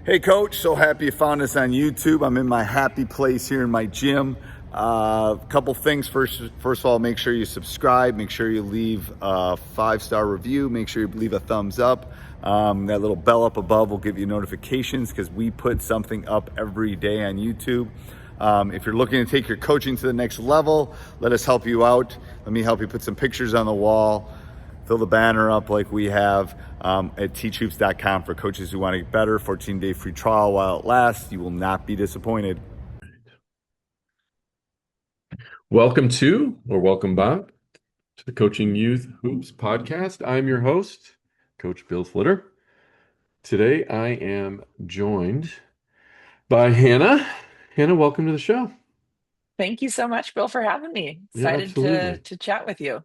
Hey, Coach. So happy you found us on YouTube. I'm in my happy place here in my gym. A couple things. First of all, make sure you subscribe. Make sure you leave a 5-star review. Make sure you leave a thumbs up. That little bell up above will give you notifications because we put something up every day on YouTube. If you're looking to take your coaching to the next level, let us help you out. Let me help you put some pictures on the wall. Fill the banner up like we have at teachhoops.com for coaches who want to get better. 14-day free trial while it lasts. You will not be disappointed. Welcome back to the Coaching Youth Hoops podcast. I'm your host, Coach Bill Flitter. Today I am joined by Hannah. Hannah, welcome to the show. Thank you so much, Bill, for having me. Yeah, Excited to absolutely. to chat with you.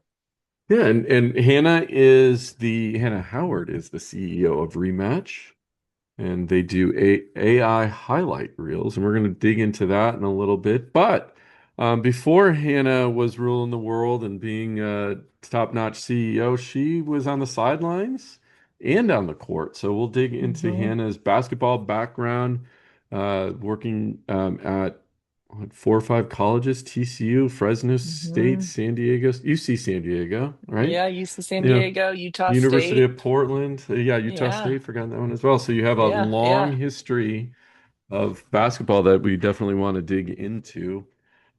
Yeah, and Hannah Howard is the CEO of Rematch, and they do AI highlight reels, and we're going to dig into that in a little bit. But before Hannah was ruling the world and being a top-notch CEO, she was on the sidelines and on the court. So we'll dig into hmm Hannah's basketball background, working at 4 or 5 colleges: TCU, Fresno State, hmm San Diego, UC San Diego, right? Yeah, UC San Yeah. Diego, Utah University State. of Portland. Yeah, Utah Yeah, State, forgot that one as well. So you have a yeah, long yeah. history of basketball that we definitely want to dig into.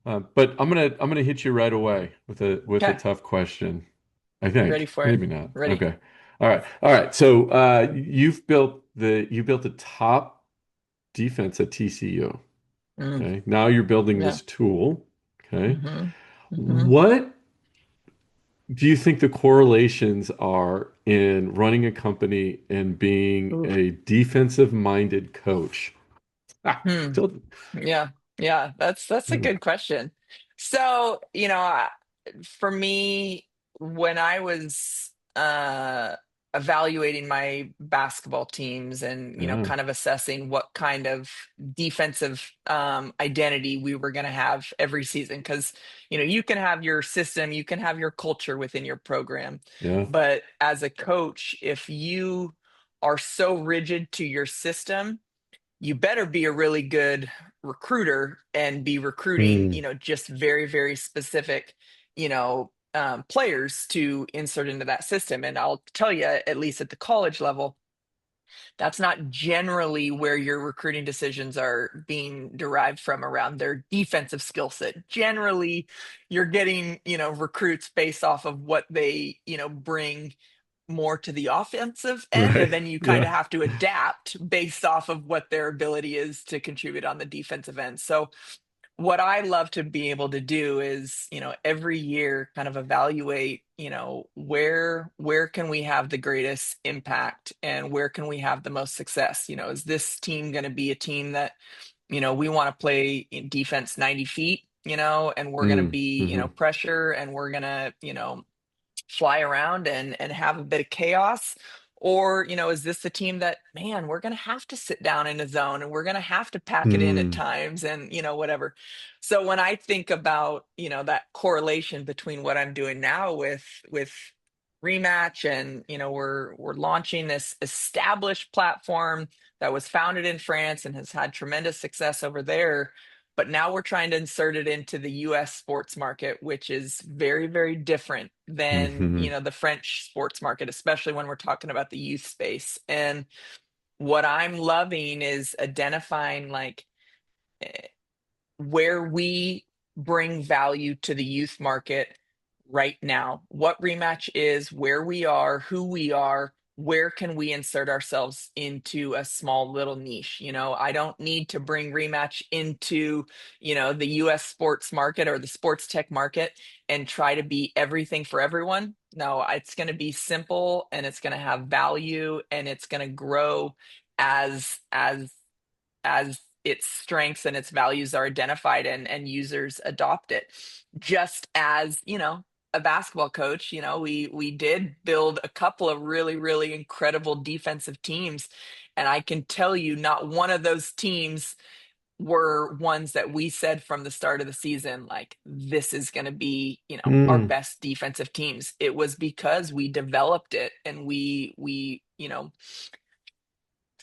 But I'm gonna hit you right away with a Okay, tough question. I ready think. for it. Maybe not. Ready. Okay. All right. All right. So you built the top defense at TCU. Mm, Okay. Now you're building yeah. this tool. Okay. hmm hmm What do you think the correlations are in running a company and being Ooh. a defensive-minded coach? Ah, Hmm. still, Yeah, yeah. That's a good question. So, for me, when I was evaluating my basketball teams and, yeah, kind of assessing what kind of defensive identity we were going to have every season, because, you can have your system, you can have your culture within your program, yeah. but as a coach, if you are so rigid to your system, you better be a really good recruiter and be recruiting, Mm, just very, very specific, players to insert into that system. And I'll tell you, at least at the college level, that's not generally where your recruiting decisions are being derived from around their defensive skill set. Generally, you're getting, recruits based off of what they, bring more to the offensive end, and right. then you kind Yeah. of have to adapt based off of what their ability is to contribute on the defensive end. So what I love to be able to do is, every year kind of evaluate, where can we have the greatest impact and where can we have the most success? Is this team going to be a team that, we want to play in defense 90 feet, and we're going to Mm, be, hmm. pressure, and we're going to, fly around and have a bit of chaos? Or, is this the team that, man, we're going to have to sit down in a zone and we're going to have to pack it in at Mm, times and, whatever. So when I think about, that correlation between what I'm doing now with Rematch, and, we're launching this established platform that was founded in France and has had tremendous success over there, but now we're trying to insert it into the US sports market, which is very, very different than, hmm. the French sports market, especially when we're talking about the youth space. And what I'm loving is identifying, like, eh, where we bring value to the youth market right now, what Rematch is, where we are, who we are, where can we insert ourselves into a small little niche. I don't need to bring Rematch into, the US sports market or the sports tech market and try to be everything for everyone. No, it's going to be simple, and it's going to have value, and it's going to grow as its strengths and its values are identified, and users adopt it. Just as, a basketball coach, we did build a couple of really, really incredible defensive teams. And I can tell you, not one of those teams were ones that we said from the start of the season, like, this is going to be, our Mm, best defensive teams. It was because we developed it, and we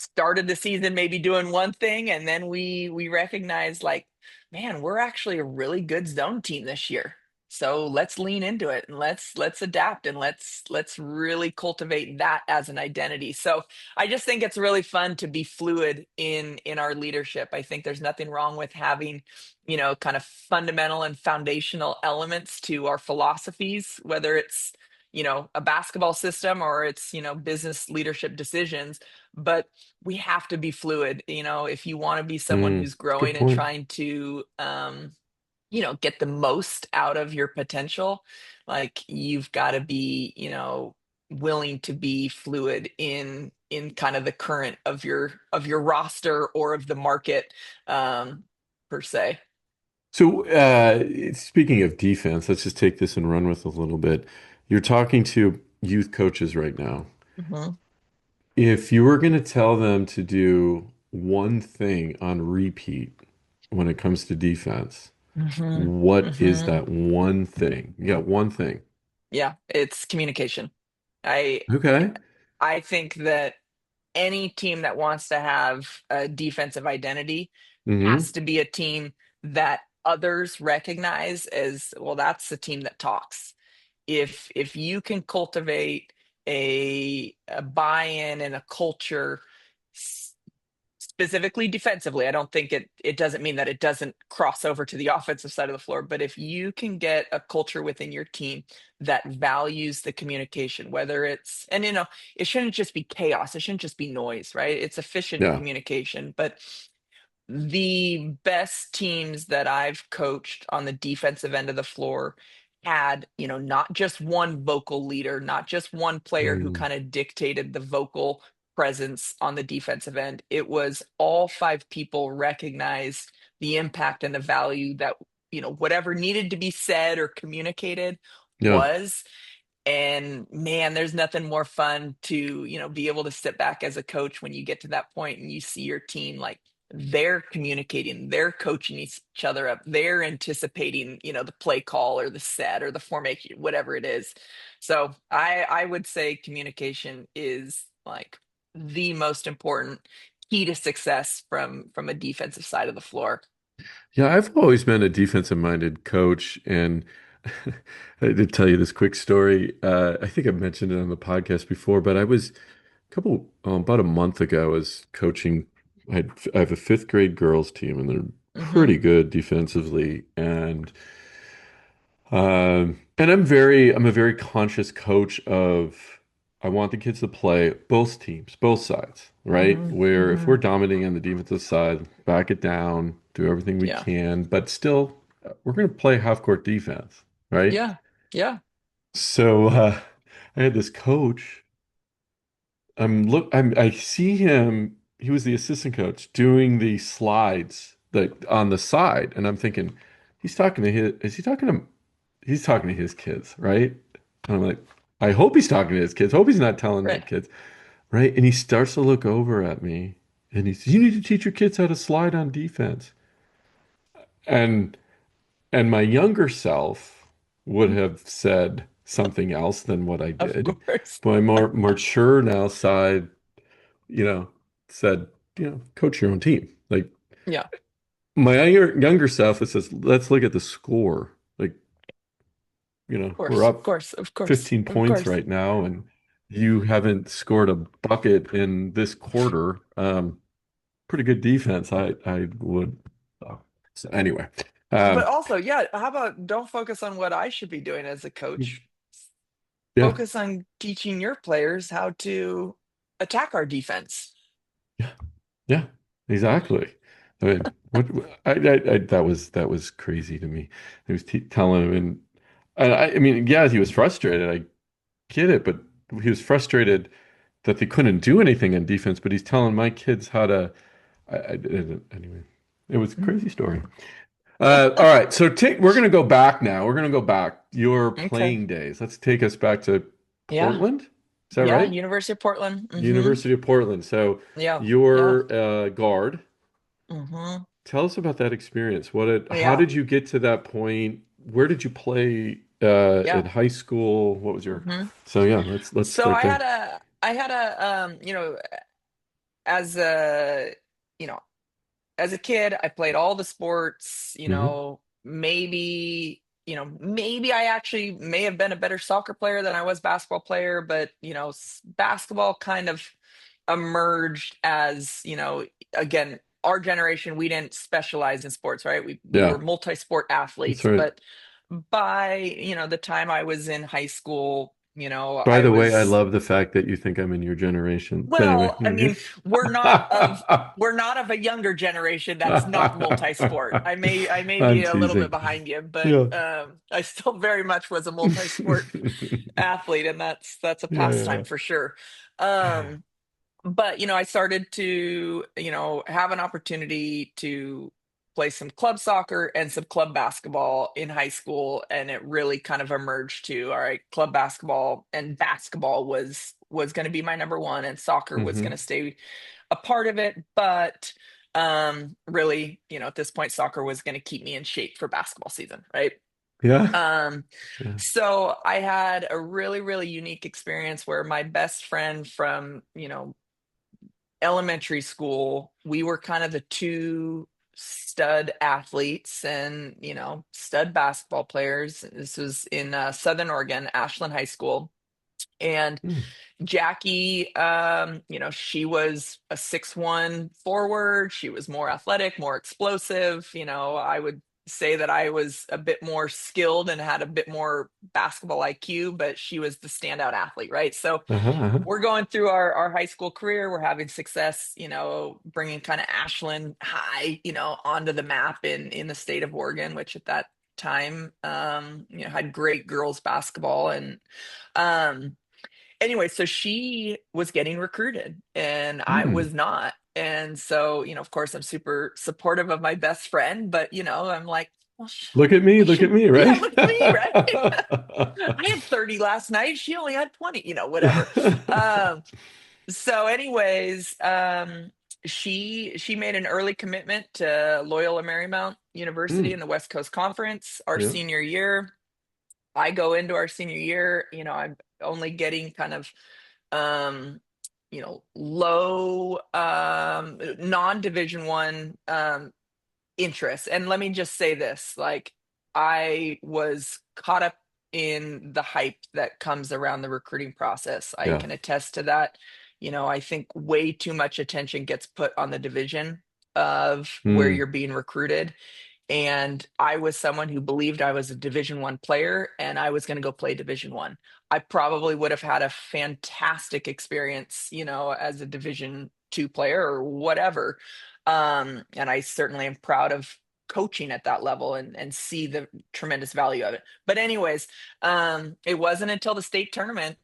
started the season maybe doing one thing, and then we recognized like, man, we're actually a really good zone team this year. So let's lean into it and let's adapt and let's really cultivate that as an identity. So I just think it's really fun to be fluid in our leadership. I think there's nothing wrong with having, kind of fundamental and foundational elements to our philosophies, whether it's, a basketball system or it's, business leadership decisions. But we have to be fluid, if you want to be someone Mm, who's good growing and point. trying to get the most out of your potential. Like you've got to be, willing to be fluid in kind of the current of your roster or of the market, per se. So, speaking of defense, let's just take this and run with a little bit. You're talking to youth coaches right now. Hmm. If you were going to tell them to do one thing on repeat when it comes to defense, Hmm. what is Hmm. that one thing? You got one thing. Yeah, it's communication. I Okay. I think that any team that wants to have a defensive identity Hmm. has to be a team that others recognize as, well, that's the team that talks. If you can cultivate a buy-in and a culture, specifically defensively, I don't think it doesn't mean that it doesn't cross over to the offensive side of the floor, but if you can get a culture within your team that values the communication, whether it's, and it shouldn't just be chaos, it shouldn't just be noise, right? It's efficient Yeah. communication. But the best teams that I've coached on the defensive end of the floor had, not just one vocal leader, not just one player who Mm. kind of dictated the vocal presence on the defensive end. It was all five people recognized the impact and the value that, whatever needed to be said or communicated Yeah. was. And man, there's nothing more fun to, be able to sit back as a coach when you get to that point and you see your team like they're communicating, they're coaching each other up, they're anticipating, the play call or the set or the formation, whatever it is. So I would say communication is like the most important key to success from a defensive side of the floor. Yeah, I've always been a defensive-minded coach, and I did tell you this quick story. I think I've mentioned it on the podcast before, but I was about a month ago, I was coaching. I have a fifth grade girls team, and they're Mm-hmm. pretty good defensively, and I'm a very conscious coach of I want the kids to play both teams, both sides, right? Mm-hmm. Where if Mm-hmm. we're dominating on the defensive side, back it down, do everything we Yeah. can, but still we're going to play half court defense, right? Yeah. Yeah. So I had this coach. I see him. He was the assistant coach doing the slides like on the side, and I'm thinking, he's talking to his. Is he talking to? He's talking to his kids, right? And I'm like, I hope he's talking to his kids. Hope he's not telling my Right. kids, right? And he starts to look over at me, and he says, "You need to teach your kids how to slide on defense." And my younger self would have said something else than what I Of did. course. But my more mature now side, you know, said, coach your own team. Like Yeah. my younger self that says, let's look at the score. Like, Of we're course. Of up course. Of course. 15 Of points course. right now, and you haven't scored a bucket in this quarter. Pretty good defense. I would. So anyway, But um, also, yeah, how about don't focus on what I should be doing as a coach? yeah, Focus on teaching your players how to attack our defense. yeah, yeah, exactly. I mean, that was crazy to me. He was t telling him, and I mean, yeah, he was frustrated. I get it, but he was frustrated that they couldn't do anything on defense. But he's telling my kids how to. Anyway, it was a crazy story. All right, so we're gonna go back now. We're gonna go back your Okay. playing days. Let's take us back to Yeah. Portland. Is that Yeah. right? University of Portland. Mm-hmm. University of Portland. So Yeah. Yeah. you're guard. Mm-hmm. Tell us about that experience. How Yeah. did you get to that point? Where did you play in Yeah. high school? What was your? Mm-hmm. So yeah, let's So start there. I had a as a, you know, as a kid, I played all the sports, Hmm. maybe I actually may have been a better soccer player than I was basketball player, but, basketball kind of emerged as, again, our generation, we didn't specialize in sports, right? We were Yeah, multi-sport that's athletes, right. but by, the time I was in high school, By I the way, I was love the fact that you think I'm in your generation. well, I Anyway. mean, we're not of we're not of a younger generation that's not multi-sport. I may I'm be a little bit teasing. behind you, but Yeah. I still very much was a multi-sport athlete, and that's a Yeah, pastime for sure. Um, but I started to have an opportunity to play some club soccer and some club basketball in high school, and it really kind of emerged to, all right, club basketball and basketball was going to be my number one, and soccer yeah. was going Hmm. to stay a part of it. But really, at this point, soccer was going to keep me in shape for basketball season, right? Yeah. um Yeah. so I had a really, really unique experience where my best friend from elementary school, we were kind of the two stud athletes and, stud basketball players. This was in Southern Oregon, Ashland High School. And Hmm. Jackie, she was a 6'1" forward. She was more athletic, more explosive. I would say that I was a bit more skilled and had a bit more basketball IQ, but she was the standout athlete, right? So Uh-huh, uh-huh. we're going through our high school career. We're having success, bringing kind of Ashland High, onto the map in the state of Oregon, which at that time, had great girls basketball. And um, anyway, so she was getting recruited and I Hmm. was not. And so, of course, I'm super supportive of my best friend, but, I'm like, well, Look at me, yeah, right? look at me, right? I had 30 last night. She only had 20, whatever. Um, so anyways, she made an early commitment to Loyola Marymount University in Hmm. the West Coast Conference our Yeah. senior year. I go into our senior year, I'm only getting kind of um low non-division one interest. And let me just say this, like, I was caught up in the hype that comes around the recruiting process. I Yeah. can attest to that. I think way too much attention gets put on the division of where Hmm. you're being recruited, and I was someone who believed I was a Division 1 player and I was going to go play Division 1. I probably would have had a fantastic experience, as a Division 2 player or whatever. And I certainly am proud of coaching at that level and see the tremendous value of it. But anyways, it wasn't until the state tournament,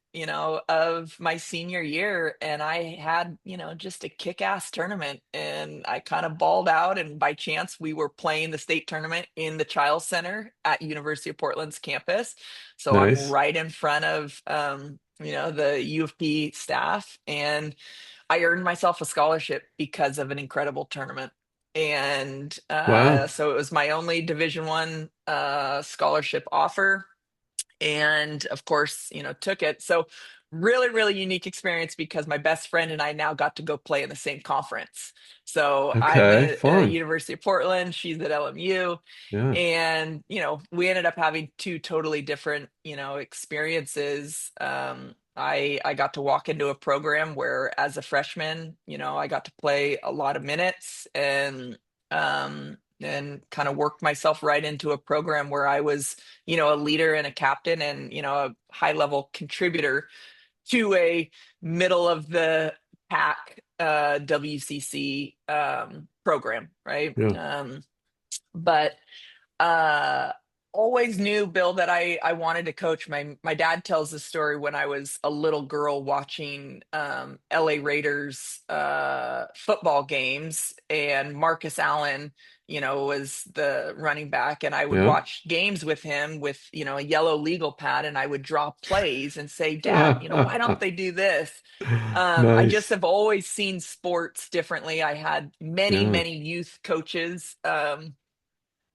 of my senior year, and I had, just a kick-ass tournament, and I kind of balled out. And by chance, we were playing the state tournament in the Chiles Center at University of Portland's campus. So I'm Nice. right in front of, the U of P staff, and I earned myself a scholarship because of an incredible tournament. And Wow. so it was my only Division 1 scholarship offer, and of course, took it. So really, really unique experience because my best friend and I now got to go play in the same conference. So I'm Okay. at Fun. University of Portland, she's at LMU, Yeah. and we ended up having two totally different experiences. I got to walk into a program where, as a freshman, I got to play a lot of minutes, and kind of worked myself right into a program where I was, a leader and a captain, and a high level contributor to a middle of the pack WCC program, right? Yeah. But uh always knew, Bill, that I wanted to coach. My dad tells the story when I was a little girl watching LA Raiders football games, and Marcus Allen, was the running back, and I would Yeah. watch games with him with, a yellow legal pad, and I would draw plays and say, Dad, why don't they do this? I just Nice. have always seen sports differently. I had many, Yeah. many youth coaches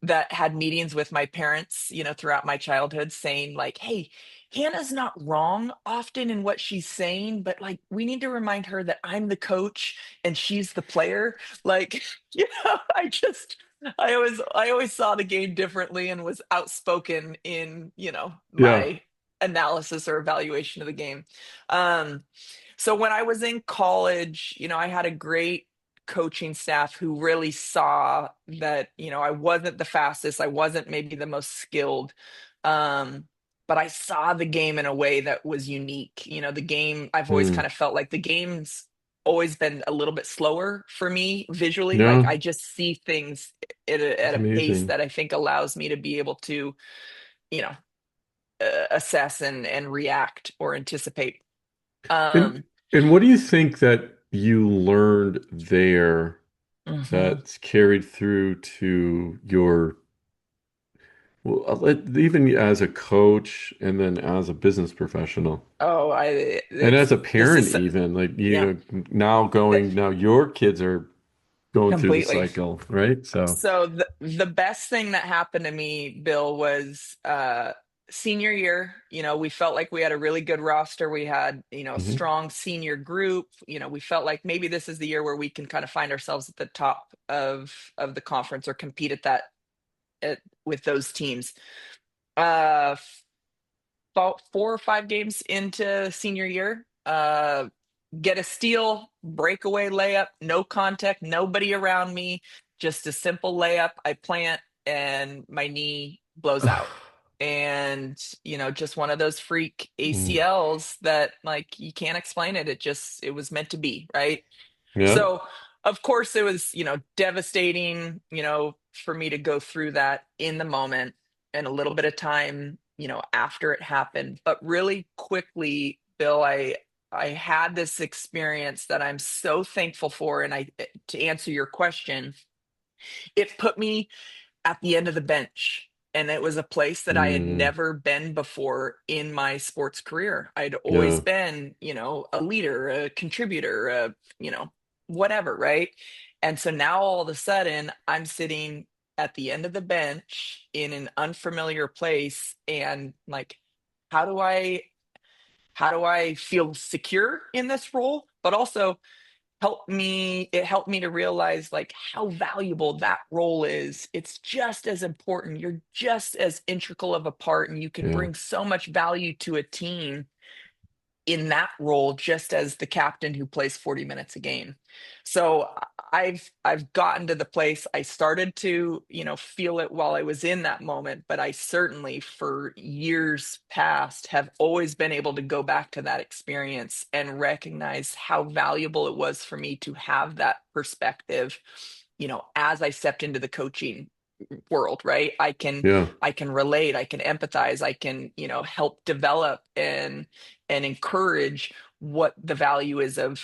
that had meetings with my parents, throughout my childhood, saying like, hey, Hannah's not wrong often in what she's saying, but like we need to remind her that I'm the coach and she's the player. Like, I always saw the game differently and was outspoken in, Yeah. my analysis or evaluation of the game. Um, so when I was in college, I had a great coaching staff who really saw that, I wasn't the fastest, I wasn't maybe the most skilled. Um, but I saw the game in a way that was unique. The game, I've always Mm. kind of felt like the game's always been a little bit slower for me visually. Like Yeah. I just see things at It's a pace amazing. that I think allows me to be able to, you know, assess and react or anticipate. And Um, and what do you think that you learned there mhm. that's carried through to your, well, even as a coach and then as a business professional Oh, and as it's a this parent is even, like, yeah, now your kids are going through the completely. cycle, right? So, So the best thing that happened to me, Bill, was senior year. We felt like we had a really good roster. We had, a mhm. strong senior group. We felt like maybe this is the year where we can kind of find ourselves at the top of the conference or compete with those teams. Uh About 4 or 5 games into senior year, get a steal, breakaway layup, no contact, nobody around me, just a simple layup. I plant and my knee blows out. And, just one of those freak Mm. ACLs that like you can't explain it. It was meant to be, right? Yeah. So, of course, it was, devastating, for me to go through that in the moment and a little bit of time, after it happened. But really quickly, Bill, I had this experience that I'm so thankful for. And to answer your question, it put me at the end of the bench. And it was a place that I had Mm. never been before in my sports career. I'd always Yeah. been, a leader, a contributor, whatever, right? And so now all of a sudden I'm sitting at the end of the bench in an unfamiliar place and like, how do I how do I feel secure in this role? But also it helped me to realize like how valuable that role is. It's just as important. You're just as integral of a part and you can Yeah. bring so much value to a team in that role just as the captain who plays 40 minutes a game. So I've gotten to the place I started to, feel it while I was in that moment, but I certainly for years past have always been able to go back to that experience and recognize how valuable it was for me to have that perspective, as I stepped into the coaching world, right? i can Yeah. i can relate, I can empathize, I can, help develop and encourage what the value is of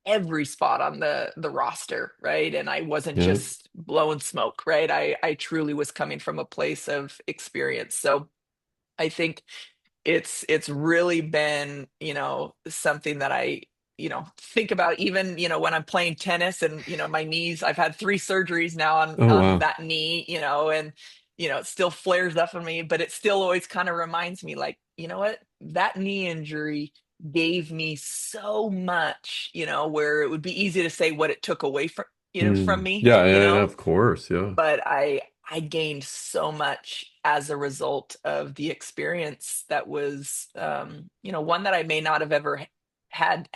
every spot on the roster, right? And I wasn't Yeah. just blowing smoke, right? I truly was coming from a place of experience. So I think it's really been, something that I, think about even, when I'm playing tennis and, my knees, I've had 3 surgeries now on Oh, on wow. that knee, and it still flares up on me, but it still always kind of reminds me like, you know what? That knee injury gave me so much, where it would be easy to say what it took away from Mm. me, Yeah, yeah, yeah, of course. Yeah. but I gained so much as a result of the experience that was, one that I may not have ever had,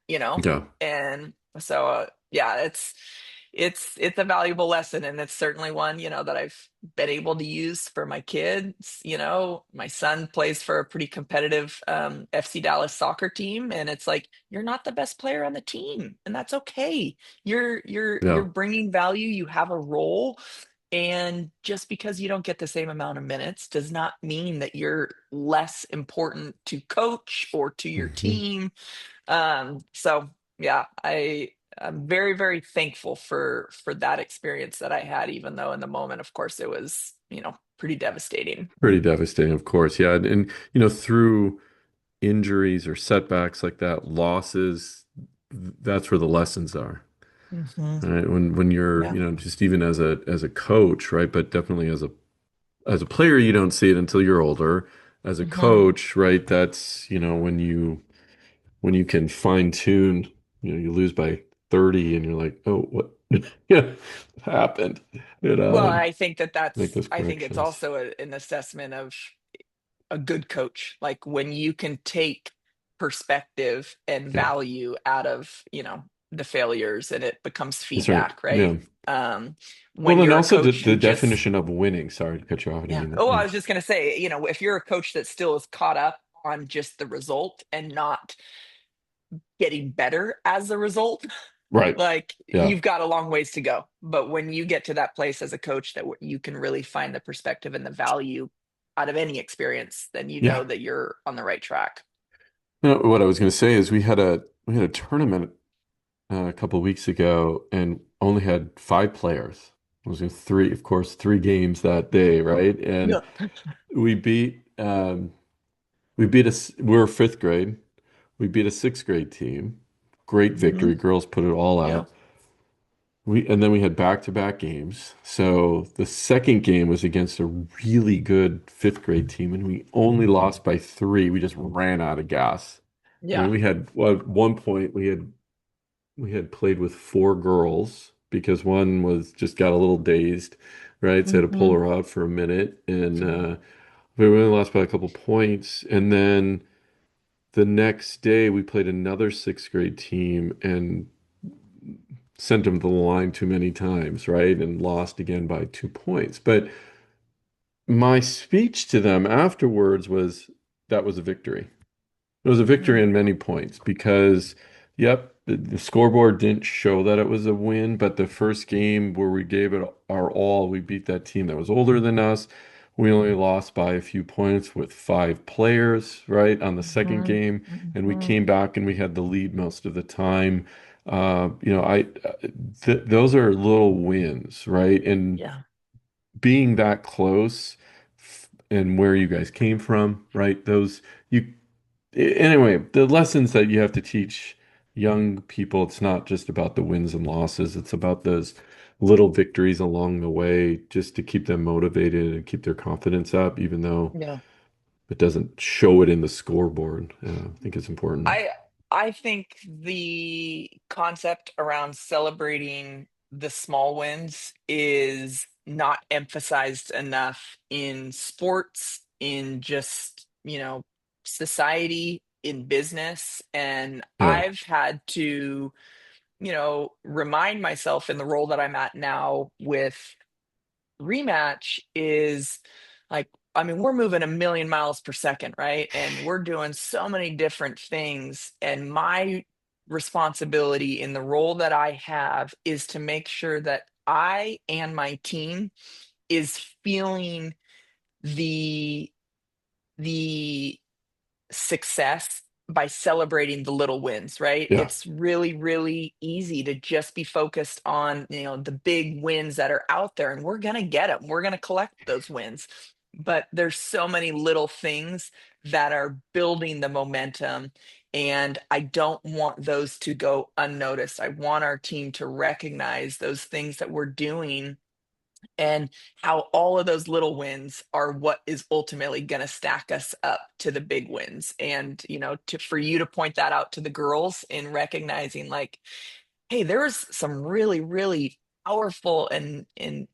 Yeah. and so yeah, it's a valuable lesson, and it's certainly one, that I've been able to use for my kids. My son plays for a pretty competitive FC Dallas soccer team, and it's like you're not the best player on the team, and that's okay. You're Yeah. bringing value, you have a role, and just because you don't get the same amount of minutes does not mean that you're less important to coach or to your Hmm. team. So yeah, I'm very, very thankful for that experience that I had, even though in the moment, of course, it was, pretty devastating. Pretty devastating, of course. Yeah. And, through injuries or setbacks like that, losses, that's where the lessons are. Hmm. Right. When you're, Yeah. just even as a coach, right? But definitely as a player, you don't see it until you're older. as a Hmm. coach, right? That's, when you can fine tune, you lose by 30 and you're like, oh, what yeah, happened? And Well, I think that make that's, those I think it's corrections. also an assessment of a good coach. Like when you can take perspective and Yeah, value out of, the failures and it becomes that's right. feedback, right? Yeah. Um, Well, when and you're a also the, coach the who just, definition of winning. Sorry to cut you off. I didn't yeah. mean that. Oh, Yeah. I was just going to say, if you're a coach that still is caught up on just the result and not getting better as a result, Right. like Yeah. you've got a long ways to go. But when you get to that place as a coach that you can really find the perspective and the value out of any experience, then you Yeah. know that you're on the right track. What I was going to say is we had a tournament a couple weeks ago and only had 5 players. It was three, of course, 3 games that day, right? And Yeah. we beat us. We were 5th grade. We beat a 6th grade team. Great Hmm. victory. Girls put it all Yeah. out. And then we had back-to-back games. So the second game was against a really good 5th grade team, and we only lost by 3. We just ran out of gas. I mean, Yeah. we had well, at one point we had played with 4 girls because one was just got a little dazed, right? So I had to pull Hmm. her out for a minute, and we only lost by a couple points. And then the next day we played another 6th grade team and sent them to the line too many times, right? And lost again by 2 points. But my speech to them afterwards was that was a victory. It was a victory Hmm. in many points because, yep, the scoreboard didn't show that it was a win, but the first game where we gave it our all, we beat that team that was older than us. We only lost by a few points with 5 players, right, on the second Hmm. game, and we Hmm. came back and we had the lead most of the time. I th those are little wins, right? And Yeah. being that close and where you guys came from, right? You anyway, the lessons that you have to teach young people, it's not just about the wins and losses, it's about those little victories along the way just to keep them motivated and keep their confidence up, even though Yeah. it doesn't show it in the scoreboard. I think it's important. I I think the concept around celebrating the small wins is not emphasized enough in sports, in just, society, in business. And Yeah, I've had to, remind myself in the role that I'm at now with Rematch is like, I mean, we're moving a million miles per second, right? And we're doing so many different things. And my responsibility in the role that I have is to make sure that I and my team is feeling the the success by celebrating the little wins, right? yeah, It's really, really easy to just be focused on, the big wins that are out there, and we're going to get them. We're going to collect those wins. But there's so many little things that are building the momentum, and I don't want those to go unnoticed. I want our team to recognize those things that we're doing and how all of those little wins are what is ultimately going to stack us up to the big wins. And for you to point that out to the girls in recognizing, like, hey, there was some really, really powerful and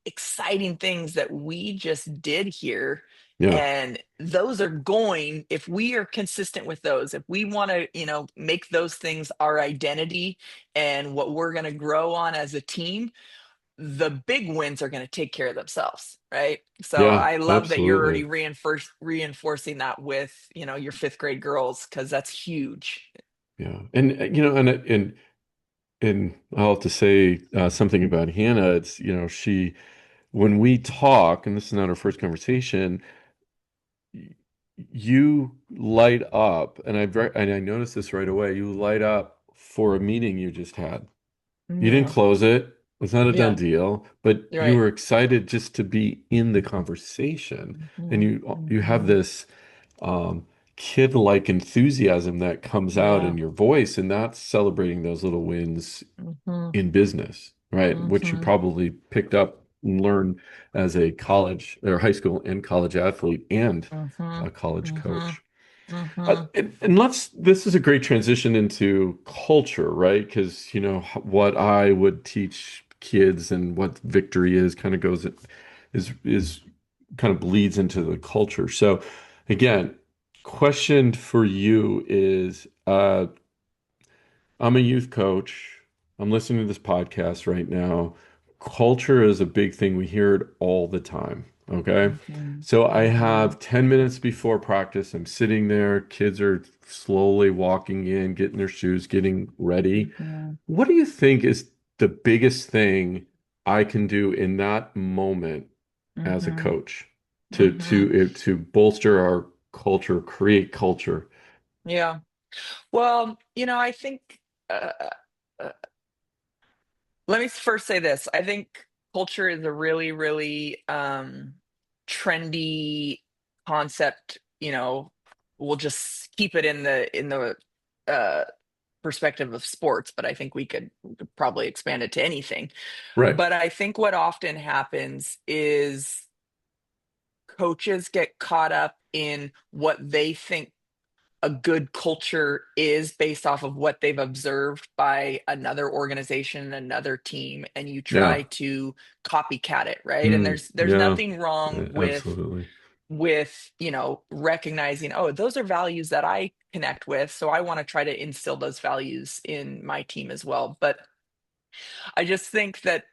exciting things that we just did here. yeah, And those are going, if we are consistent with those, if we want to, make those things our identity and what we're going to grow on as a team, the big wins are going to take care of themselves, right? So yeah, I love that you're already absolutely. reinforcing that with, your 5th grade girls, because that's huge. Yeah. And and I'll have to say something about Hannah. It's, when we talk, and this is not our first conversation, you light up, and I noticed this right away. You light up for a meeting you just had. You didn't Yeah. cause it. It's not a done Yeah. deal, but You're you right. were excited just to be in the conversation, and Hmm. you have Hmm. this um, kid-like enthusiasm that comes out Yeah. in your voice, and that's celebrating those little wins Hmm. in business, right? Which you Hmm. probably picked up. learn as a college or high school and college athlete and Mm-hmm. a college Mm-hmm. coach. Mm-hmm. And this is a great transition into culture, right? Because, what I would teach kids and what victory is kind of is kind of bleeds into the culture. So again, question for you is, I'm a youth coach. I'm listening to this podcast right now. Culture is a big thing. We hear it all the time. Okay. Mm-hmm. So I Mm-hmm. have 10 minutes before practice. I'm sitting there. Kids are slowly walking in, getting their shoes, getting ready. Mm-hmm. What do you think is the biggest thing I can do in that moment as a Mm-hmm. coach Mm-hmm. to bolster our culture, create culture? Yeah. Well, I think uh, uh, let me first say this. I think culture is a really, really trendy concept. We'll just keep it in the uh, perspective of sports, but I think we could probably expand it to anything. Right. But I think what often happens is coaches get caught up in what they think a good culture is based off of what they've observed by another organization, another team, and you try Yeah. to copycat it, right? And Mm, there's yeah. nothing wrong Absolutely. with recognizing, oh, those are values that I connect with, so I want to try to instill those values in my team as well. But I just think that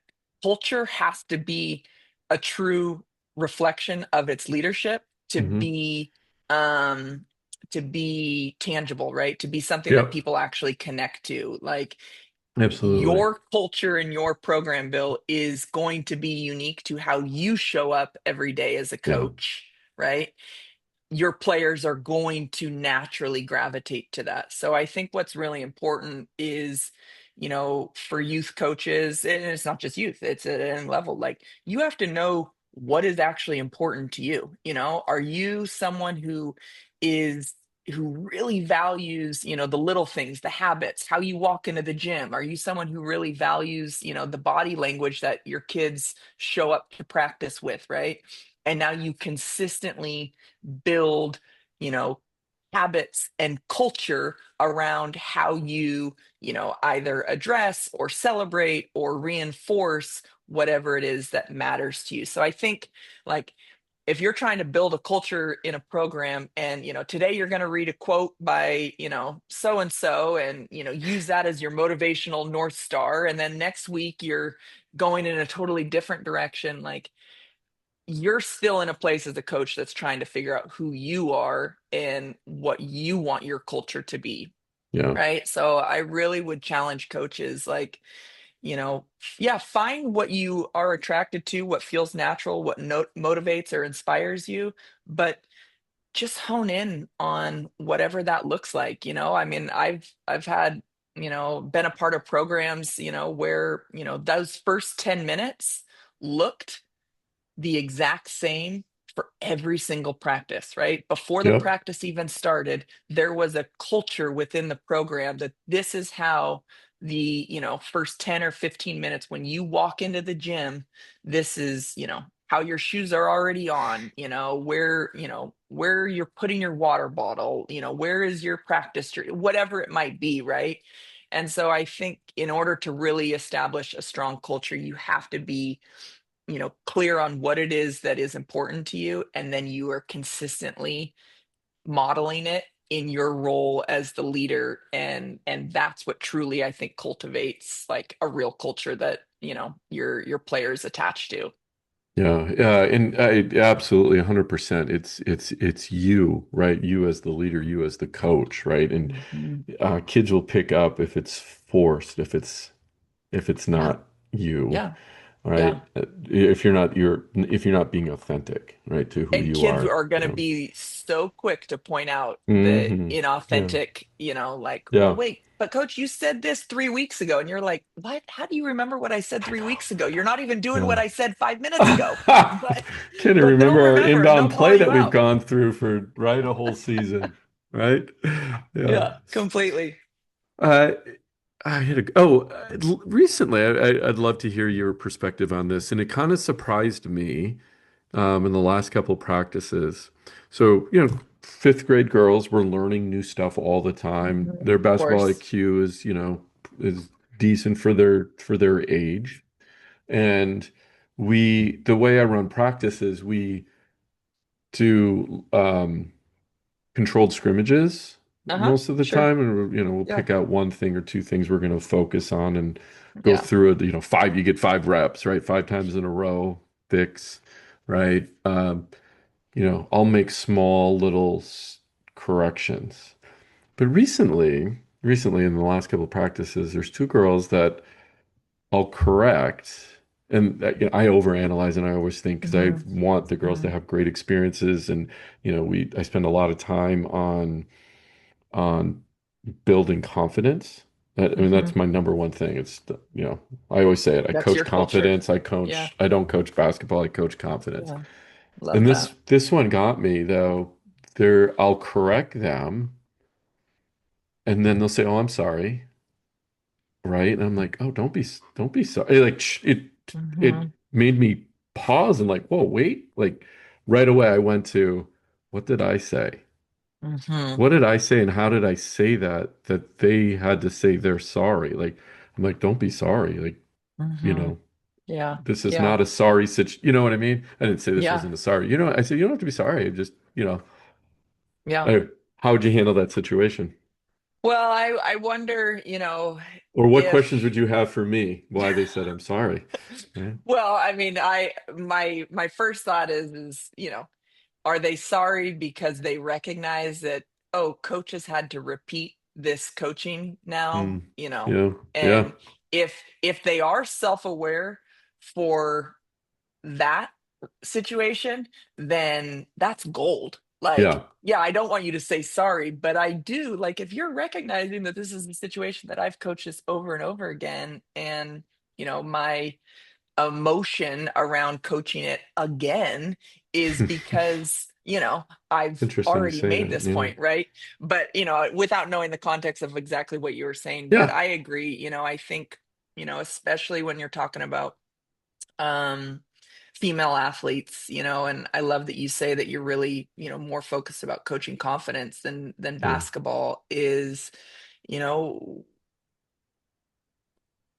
culture has to be a true reflection of its leadership to Hmm. be um to be tangible, right? To be something that Yep. people actually connect to. Like Absolutely. your culture and your program, Bill, is going to be unique to how you show up every day as a Yeah. coach, right? Your players are going to naturally gravitate to that. So I think what's really important is, for youth coaches, and it's not just youth, it's at any level, like you have to know what is actually important to you. Are you someone is who really values, the little things, the habits, how you walk into the gym? Are you someone who really values, the body language that your kids show up to practice with, right? And now you consistently build, you know, habits and culture around how either address or celebrate or reinforce whatever it is that matters to you. So I think, like, if you're trying to build a culture in a program and today you're going to read a quote by so and so and use that as your motivational north star, and then next week you're going in a totally different direction, like you're still in a place as a coach that's trying to figure out who you are and what you want your culture to be, Yeah. right? So I really would challenge coaches, like, yeah, find what you are attracted to, what feels natural, what motivates or inspires you, but just hone in on whatever that looks like. I mean, I've had, been a part of programs, where, those first 10 minutes looked the exact same for every single practice, right? Before the Yep. practice even started, there was a culture within the program that this is how the, first 10 or 15 minutes when you walk into the gym, this is, how your shoes are already on, where you're putting your water bottle, where is your whatever it might be, right? And so I think in order to really establish a strong culture, you have to be clear on what it is that is important to you, and then you are consistently modeling it in your role as the leader, and that's what truly I think cultivates like a real culture that your players attached to. Yeah. Yeah. And absolutely 100%. It's you, right? You as the leader, you as the coach, right? And Mhm. kids will pick up if it's forced, if it's Yeah, not you, yeah, yeah. right? If you're not being authentic, right, to who And you kids are. are going to Yeah. be so quick to point out the Hmm. Yeah. inauthentic, like, well, Yeah. wait, but coach, you said this 3 weeks ago. And you're like, what? How do you remember what I said I 3 weeks ago? You're not even doing what know. I said 5 minutes Yeah. ago. But, Can't even but they'll remember our remember and they'll inbound call play you that we've out. gone through for a whole season, right? Yeah. Yeah, completely. Uh, I had recently, I'd love to hear your perspective on this, and it kind of surprised me in the last couple practices. So, fifth grade girls were learning new stuff all the time. Their Of basketball course. IQ is decent for their age. And the way I run practice is we do controlled scrimmages Uh-huh. most of the Sure. time, and we'll Yeah. pick out one thing or two things we're going to focus on and go Yeah. through it. You get 5 reps, right? 5 times in a row, fix, right? I'll make small little corrections. But recently in the last couple of practices, there's two girls that I'll correct. And I overanalyze and I always think because I Hmm. want the girls to Hmm. have great experiences, and I spend a lot of time on building confidence. I mean, Hmm. that's my number one thing. I always say it. I That's coach your culture. confidence. Yeah. I don't coach basketball. I coach confidence. Yeah. Love And that. this one got me though. I'll correct them, and then they'll say, "Oh, I'm sorry," right? And I'm like, "Oh, don't be sorry." It Hmm. made me pause and like, "Whoa, wait!" Like right away, I went to, "What did I say? Hmm. What did I say, and how did I say that they had to say they're sorry?" Like I'm like, "Don't be sorry." Like you Hmm. know, Yeah. this is Yeah. not a sorry situation. You know what I mean? I didn't say this Yeah. wasn't a sorry. I said you don't have to be sorry. Just Yeah. how would you handle that situation? Well, I wonder, Or what questions if would you have for me? Why they said I'm sorry? Right? well, I mean, my first thought is, are they sorry because they recognize that, oh, coaches had to repeat this coaching now, Mm, yeah, yeah, and if they are self-aware for that situation, then that's gold. Like, yeah, yeah, I don't want you to say sorry, but I do. Like, if you're recognizing that this is a situation that I've coached this over and over again, and my emotion around coaching it again is because I've interesting you already say made that. this Yeah, point, right? But without knowing the context of exactly what you were saying, but yeah, I agree. I think especially when you're talking about um female athletes, and I love that you say that you're really more focused about coaching confidence than yeah, basketball is you know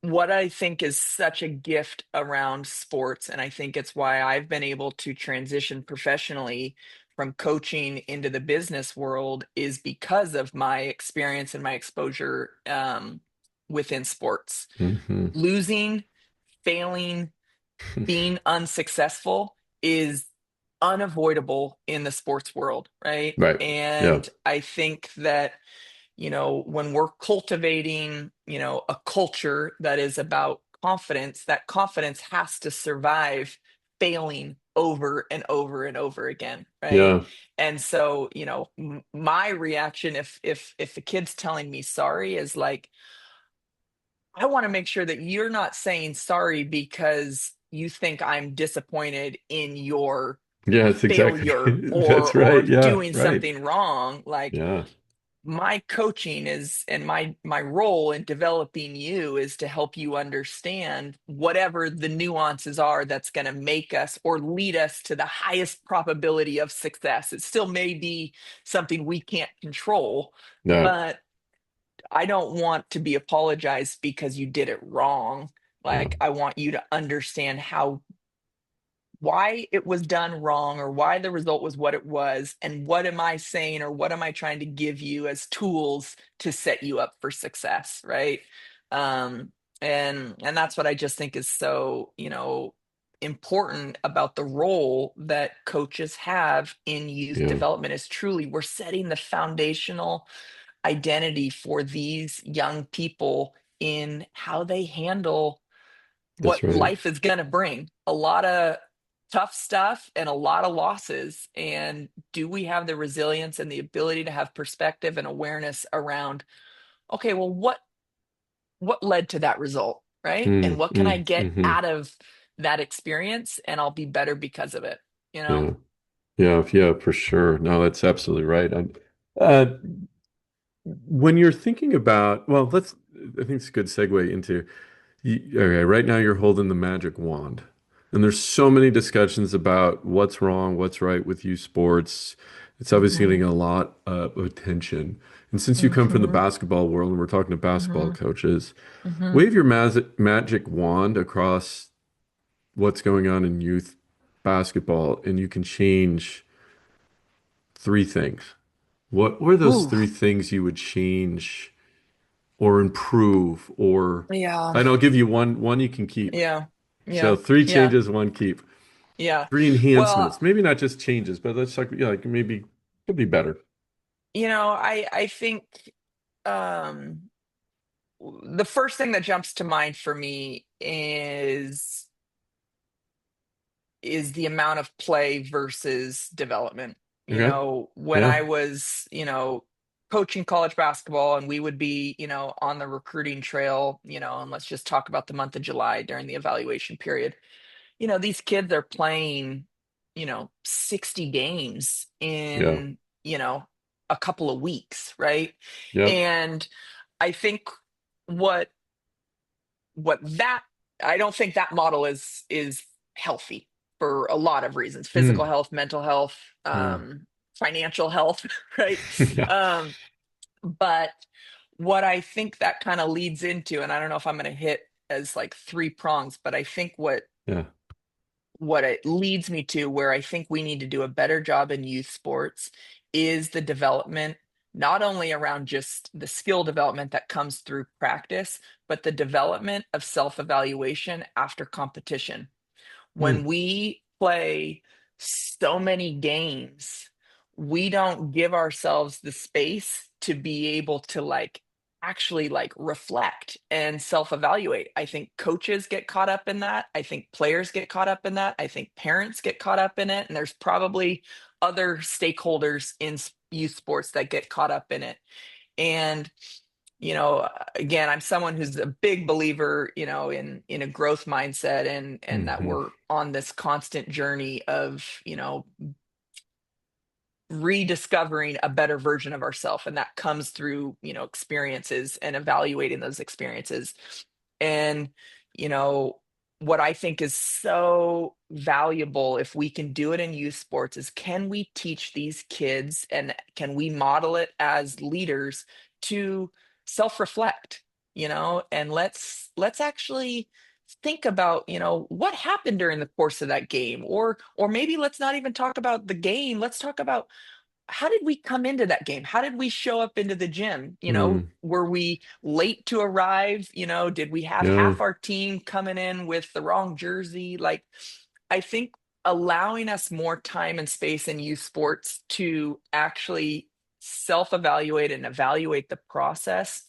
what I think is such a gift around sports, and I think it's why I've been able to transition professionally from coaching into the business world, is because of my experience and my exposure within sports. hmm Losing, failing, being unsuccessful is unavoidable in the sports world, right? right, yeah, And I think that when we're cultivating, a culture that is about confidence, that confidence has to survive failing over and over and over again, right? yeah, And so, my reaction if the kid's telling me sorry is like, I want to make sure that you're not saying sorry because you think I'm disappointed in your yeah. It's exactly failure or that's right. Yeah, doing right. something wrong. Like, Yeah, my coaching is, and my role in developing you is to help you understand whatever the nuances are that's going to make us or lead us to the highest probability of success. It still may be something we can't control, yeah, but I don't want to be apologized because you did it wrong. yeah, Like, I want you to understand why it was done wrong, or why the result was what it was, and what am I saying, or what am I trying to give you as tools to set you up for success, right? um and that's what I just think is so important about the role that coaches have in youth yeah. development, is truly we're setting the foundational identity for these young people in how they handle That's what right. life is going to bring. A lot of tough stuff and a lot of losses. And do we have the resilience and the ability to have perspective and awareness around, okay, well, what led to that result, right? And Mm, what can I mm, get hmm out of that experience, and I'll be better because of it, you know? Yeah, yeah, yeah, for sure. No, that's absolutely right. Uh, when you're thinking about, well, let's. I think it's a good segue into okay, right now you're holding the magic wand. And there's so many discussions about what's wrong, what's right with youth sports. It's obviously getting Hmm. a lot of attention. And since you come from the Hmm. basketball world and we're talking to basketball Hmm. coaches, Hmm. wave your magic wand across what's going on in youth basketball and you can change three things. What were those Ooh, three things you would change or improve or yeah, and I'll give you one you can keep. yeah, So yeah, three yeah, changes, one keep. yeah. Three Well, enhancements. Maybe not just changes, but let's talk, yeah, like maybe could be better. I think um the first thing that jumps to mind for me is the amount of play versus development. Okay. When Yeah. I was, coaching college basketball and we would be, on the recruiting trail, and let's just talk about the month of July during the evaluation period. These kids are playing, 60 games Yeah. in, a couple of weeks, right? Yep. And I think what that I don't think that model is healthy for a lot of reasons: physical Mm. health, mental health, Mm. financial health, right? Yeah. um but what I think that kind of leads into, and I don't know if I'm going to hit as like three prongs, but I think Yeah. what it leads me to, where I think we need to do a better job in youth sports, is the development, not only around just the skill development that comes through practice, but the development of self-evaluation after competition. When Mm. we play so many games, we don't give ourselves the space to be able to actually reflect and self-evaluate. I think coaches get caught up in that. I think players get caught up in that. I think parents get caught up in it. And there's probably other stakeholders in youth sports that get caught up in it. And again, I'm someone who's a big believer, in a growth mindset, and that Hmm. we're on this constant journey of, rediscovering a better version of ourselves, and that comes through, experiences and evaluating those experiences. And you know what I think is so valuable, if we can do it in youth sports, is can we teach these kids, and can we model it as leaders, to self-reflect, and let's actually think about, what happened during the course of that game, or maybe let's not even talk about the game. Let's talk about, how did we come into that game? How did we show up into the gym? Mm. Were we late to arrive? Did we have Yeah. half our team coming in with the wrong jersey? Like, I think allowing us more time and space in youth sports to actually self-evaluate and evaluate the process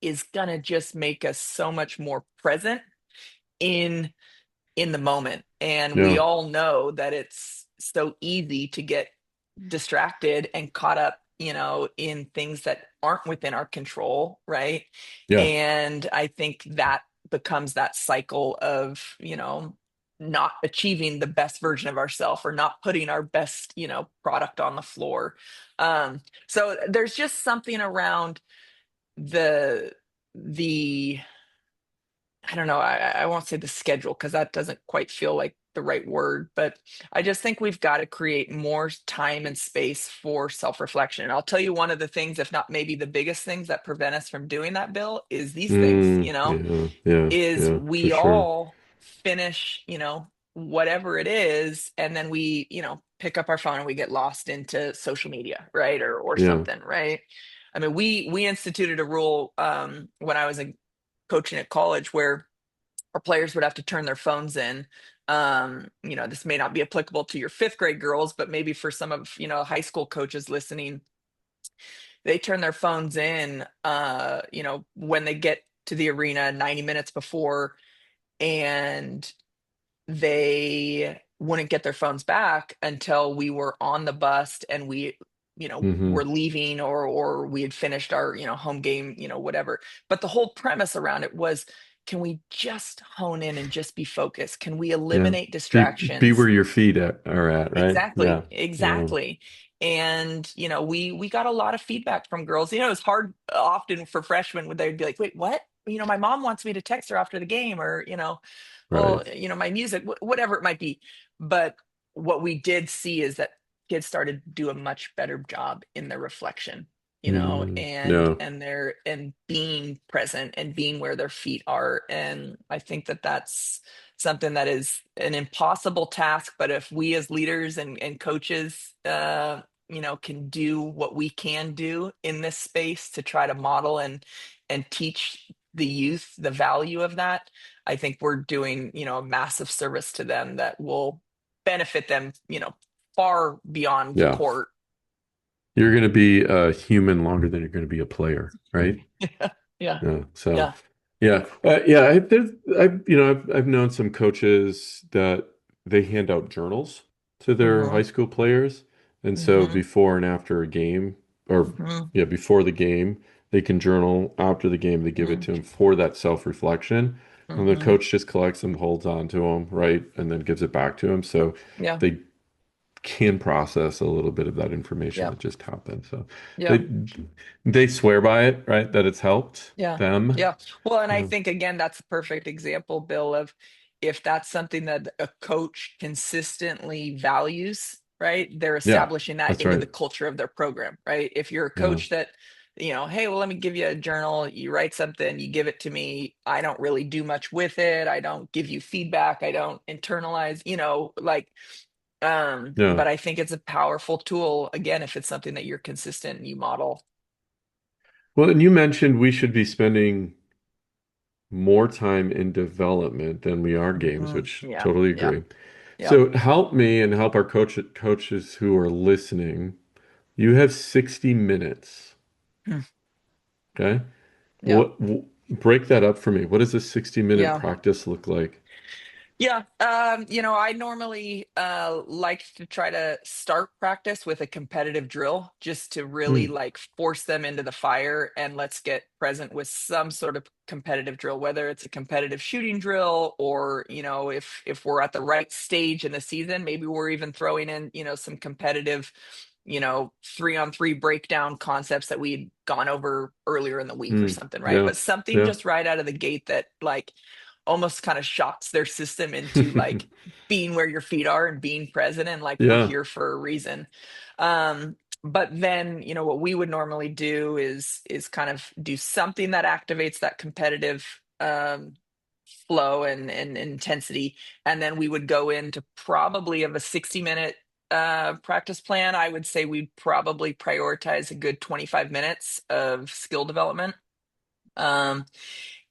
is gonna just make us so much more present in the moment. And we Yeah. all know that it's so easy to get distracted and caught up, in things that aren't within our control, right? Yeah. And I think that becomes that cycle of, not achieving the best version of ourselves, or not putting our best, product on the floor. So there's just something around the I don't know. I won't say the schedule, because that doesn't quite feel like the right word, but I just think we've got to create more time and space for self-reflection. And I'll tell you, one of the things, if not maybe the biggest things that prevent us from doing that, Bill, is these things, Mm. Yeah. Yeah. is Yeah. For we sure. all finish, whatever it is, and then we, pick up our phone and we get lost into social media, right? Or Yeah. something, right? I mean, we instituted a rule, when I was coaching at college, where our players would have to turn their phones in. This may not be applicable to your fifth grade girls, but maybe for some of, high school coaches listening, they turn their phones in, when they get to the arena 90 minutes before, and they wouldn't get their phones back until we were on the bus, and we, were Hmm. leaving, or we had finished our, home game, whatever. But the whole premise around it was, can we just hone in and just be focused? Can we Yeah. eliminate Be distractions? where your feet are at, right? Exactly, Yeah. Yeah. exactly. And we got a lot of feedback from girls. It's hard often for freshmen when they'd be like, wait, what? My mom wants me to text her after the game, or well, Right. my music, whatever it might be. But what we did see is that kids started to do a much better job in their reflection, and Yeah. and being present and being where their feet are. And I think that that's something that is an impossible task, but if we as leaders and coaches can do what we can do in this space to try to model and teach the youth the value of that, I think we're doing, a massive service to them that will benefit them, far beyond the Yeah. court. You're going to be a human longer than you're going to be a player, right? Yeah. Yeah. So, Yeah. yeah, yeah. I've known some coaches that they hand out journals to their high Hmm. school players, and so Hmm. before and after a game, or Hmm. yeah, before the game, they can journal. After the game, they give it to them for that self-reflection, and the Hmm. coach just collects them, holds on to them, right, and then gives it back to them. So Yeah. they can process a little bit of that information Yeah. that just happened. So Yeah. they they swear by it, right? That it's helped Yeah. them. Yeah. Well, and I Yeah. think again, that's a perfect example, Bill, of if that's something that a coach consistently values, right? They're Yeah, establishing that that's into the right. culture of their program, right? If you're a Yeah. coach that, hey, well, let me give you a journal, you write something, you give it to me. I don't really do much with it. I don't give you feedback. I don't internalize, Yeah. but I think it's a powerful tool, again, if it's something that you're consistent and you model. Well, and you mentioned we should be spending more time in development than we are games, Mhm. which Yeah. totally Yeah. agree. Yeah. So help me and help our coaches who are listening. You have 60 minutes, Mm. okay? Yeah. Break that up for me. What does a 60-minute Yeah. practice look like? Yeah. I normally like to try to start practice with a competitive drill just to really Hmm. like force them into the fire, and let's get present with some sort of competitive drill, whether it's a competitive shooting drill, or, if we're at the right stage in the season, maybe we're even throwing in, some competitive, 3-on-3 breakdown concepts that we'd gone over earlier in the week or Hmm. something, right? Yeah. But something Yeah. just right out of the gate that like almost kind of shocks their system into like being where your feet are and being present, and like we're Yeah. here for a reason. But then, what we would normally do is kind of do something that activates that competitive flow and intensity, and then we would go into probably of a 60-minute practice plan. I would say we'd probably prioritize a good 25 minutes of skill development. um,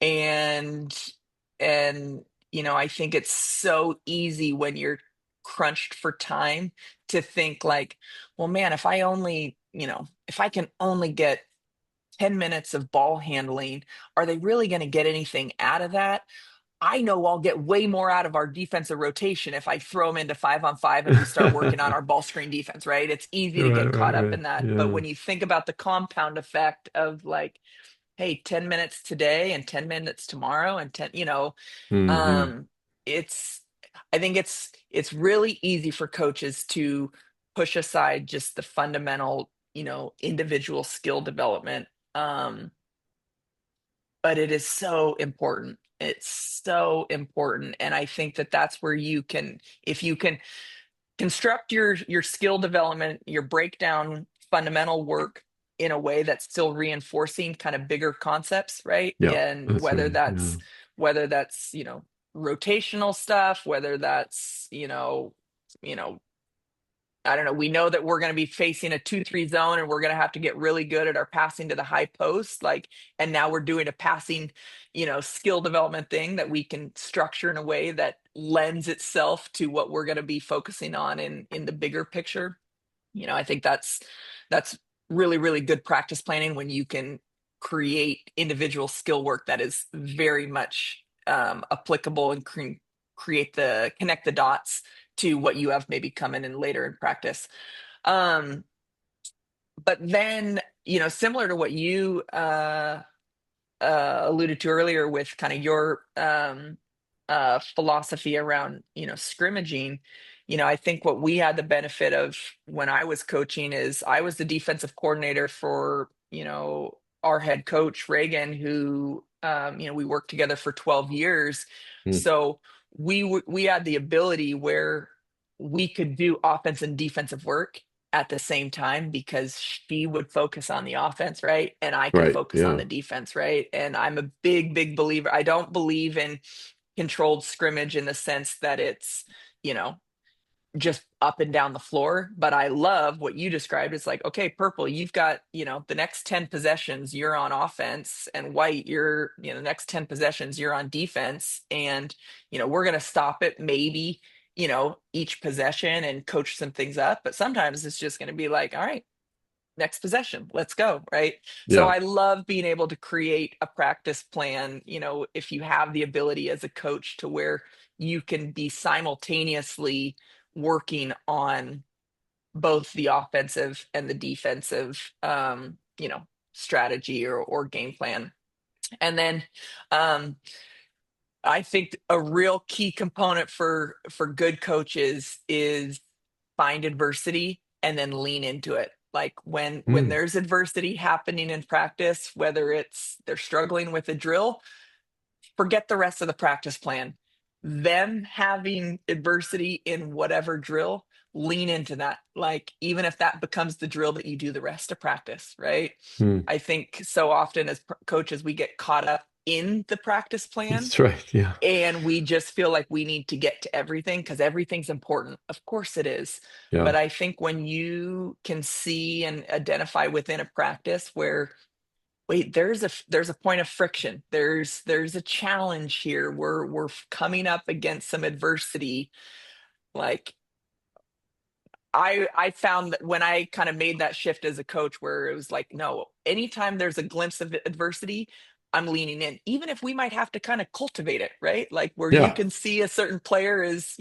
and and I think it's so easy when you're crunched for time to think like, well, man, if I can only get 10 minutes of ball handling, are they really going to get anything out of that? I know I'll get way more out of our defensive rotation if I throw them into 5-on-5 and we start working on our ball screen defense, right? It's easy to Right, get caught right, up right. in that. But Yeah. when you think about the compound effect of like, hey, 10 minutes today and 10 minutes tomorrow and 10, Hmm. um it's I think it's really easy for coaches to push aside just the fundamental, individual skill development. um but it is so important. It's so important, and I think that that's where you can, if you can construct your skill development, your breakdown fundamental work in a way that's still reinforcing kind of bigger concepts, right? Yeah, And that's right. Yeah. whether that's, rotational stuff, whether that's, you know I don't know. We know that we're going to be facing a 2-3 zone, and we're going to have to get really good at our passing to the high post. Like, and now we're doing a passing, skill development thing that we can structure in a way that lends itself to what we're going to be focusing on in the bigger picture. I think that's really, really good practice planning when you can create individual skill work that is very much applicable, and create the connect the dots to what you have maybe coming in later in practice. Um, but then, similar to what you alluded to earlier with kind of your philosophy around, scrimmaging, I think what we had the benefit of when I was coaching is I was the defensive coordinator for, our head coach, Reagan, who, we worked together for 12 years. Mm. So we had the ability where we could do offense and defensive work at the same time because she would focus on the offense, right? And I could Right. focus on Yeah. the defense, right? And I'm a big, big believer. I don't believe in controlled scrimmage in the sense that it's, you know, just up and down the floor. But I love what you described. It's like, okay, purple, you've got, the next 10 possessions, you're on offense, and white, the next 10 possessions, you're on defense. And, we're going to stop it maybe, each possession and coach some things up. But sometimes it's just going to be like, all right, next possession, let's go, right? So Yeah. I love being able to create a practice plan, if you have the ability as a coach to where you can be simultaneously working on both the offensive and the defensive strategy or game plan. And then I think a real key component for good coaches is find adversity and then lean into it. Like when Mm. there's adversity happening in practice, whether it's they're struggling with a drill, forget the rest of the practice plan. Them having adversity in whatever drill, lean into that. Like even if that becomes the drill that you do the rest of practice, right? Mm. I think so often as coaches we get caught up in the practice plan That's right. Yeah. and we just feel like we need to get to everything because everything's important. Of course it is. Yeah. But I think when you can see and identify within a practice where, wait, there's a point of friction. There's a challenge here. We're coming up against some adversity. Like I found that when I kind of made that shift as a coach, where it was like, no, anytime there's a glimpse of adversity, I'm leaning in, even if we might have to kind of cultivate it, right? Like where you Yeah. can see a certain player is,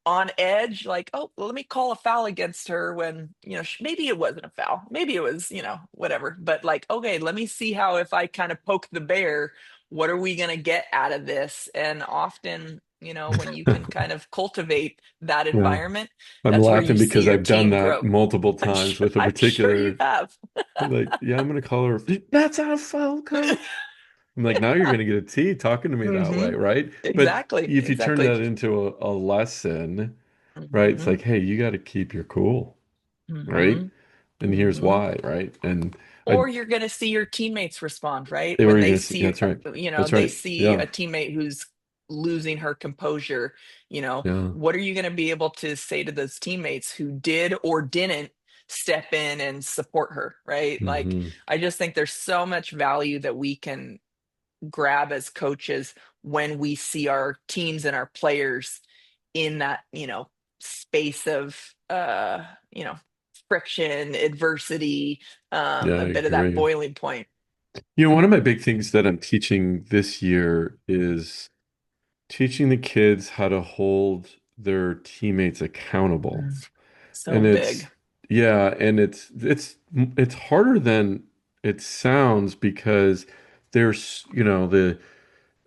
on edge, like, oh, well, let me call a foul against her when, maybe it wasn't a foul, maybe it was, whatever. But like, okay, let me see how if I kind of poke the bear, what are we going to get out of this? And often, when you can kind of cultivate that Yeah. environment, I'm that's where you laughing see because your I've done team that grow. multiple I'm times sure, with a I'm sure you particular, have. like, yeah, I'm going to call her. That's not a foul, coach. I'm like, now you're going to get a T talking to me that way, Hmm. right? But Exactly. if you turn Exactly. that into a lesson, right? It's Hmm. like, hey, you got to keep your cool, right? Hmm. And here's Hmm. why, right? And I, Or you're going to see your teammates respond, right? they were When going they to see, see, that's right. That's they right. see Yeah. a teammate who's losing her composure, Yeah. what are you going to be able to say to those teammates who did or didn't step in and support her, right? Like, Hmm. I just think there's so much value that we can grab as coaches when we see our teams and our players in that, space of, you know, friction, adversity, Yeah, a I bit of that agree. boiling point. One of my big things that I'm teaching this year is teaching the kids how to hold their teammates accountable. Mm. So And big. yeah, and it's harder than it sounds because there's,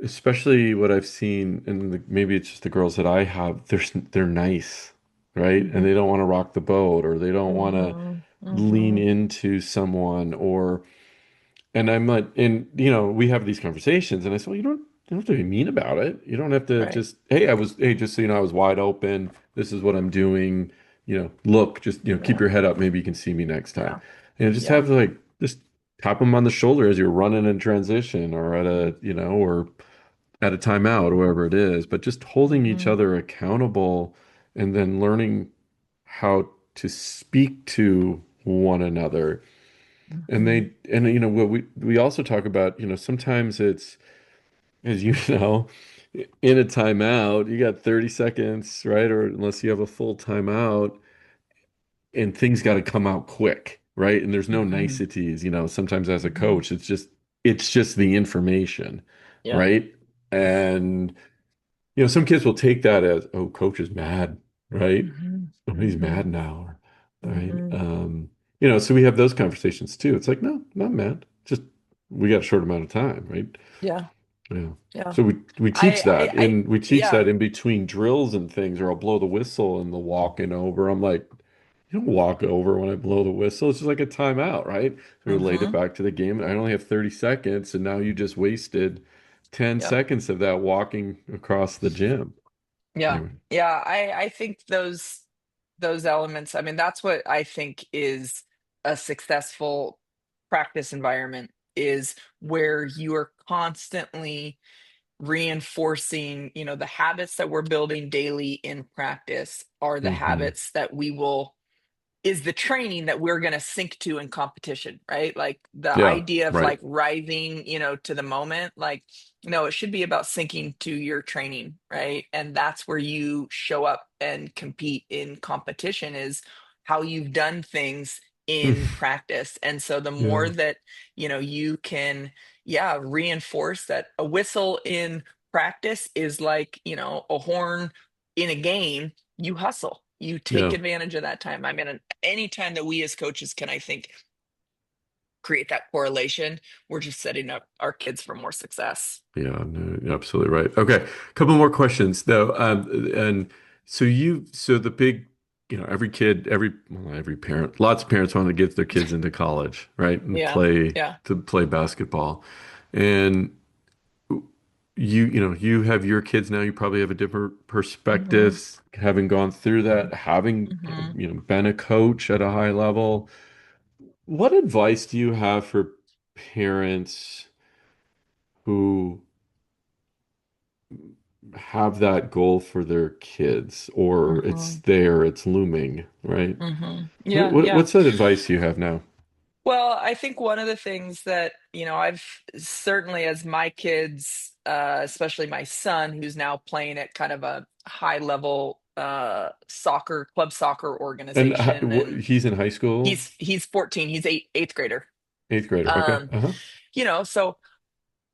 especially what I've seen, and maybe it's just the girls that I have, they're nice, right? And Hmm. they don't want to rock the boat, or they don't want to Hmm. lean Hmm. into someone, or and I'm like, and we have these conversations, and I said, well, you don't have to be mean about it. You don't have to Right. just, hey, just so you know, I was wide open. This is what I'm doing. Look, just keep Yeah. your head up. Maybe you can see me next time. Yeah. And just Yeah. have like just tap them on the shoulder as you're running in transition, or at a or at a timeout, or wherever it is. But just holding each Hmm. other accountable, and then learning how to speak to one another. And Hmm. they and what we also talk about, sometimes it's, as you know, in a timeout, you got 30 seconds, right? Or unless you have a full timeout, and things got to come out quick, right? And there's no Hmm. niceties, sometimes as a Hmm. coach, it's just the information, Yeah. right? And some kids will take that as, oh, coach is mad, right? Hmm. Oh, he's Hmm. mad now, right? Hmm. So we have those conversations too. It's like, no, not mad. Just we got a short amount of time, right? Yeah. Yeah. Yeah. So we teach that we teach Yeah. that in between drills and things, or I'll blow the whistle and they'll walking over. I'm like, you don't walk over when I blow the whistle. It's just like a timeout, right? So we relate it Mm-hmm. back to the game. I only have 30 seconds, and now you just wasted 10 Yep. seconds of that walking across the gym. Yeah. Anyway. Yeah. I think those elements, I mean, that's what I think is a successful practice environment, is where you are constantly reinforcing, the habits that we're building daily in practice are the Hmm. habits that we will is the training that we're going to sync to in competition, right? Like the Yeah, idea of right. like rising, to the moment, like, no, it should be about syncing to your training, right? And that's where you show up and compete in competition, is how you've done things in practice. And so the more Yeah, that, you can, yeah, reinforce that a whistle in practice is like, a horn in a game. You hustle, you take yeah. advantage of that time. I mean, any time that we as coaches can, I think, create that correlation, we're just setting up our kids for more success. Yeah, no, you're absolutely right. Okay, a couple more questions though. And so the big, every kid, well, not every parent, lots of parents want to get their kids into college, right? And Yeah. Yeah. play basketball. And you have your kids now, you probably have a different Hmm. perspective, having gone through that, having, Hmm. been a coach at a high level. What advice do you have for parents who have that goal for their kids, or it's Hmm. there, it's looming, right? Hmm. Yeah. Yeah. What's that advice you have now? Well, I think one of the things that, I've certainly, as my kids, especially my son, who's now playing at kind of a high level club soccer And organization, and he's in high school, he's 14, he's eighth grader. eighth grader. Okay. Um, Uh-huh. so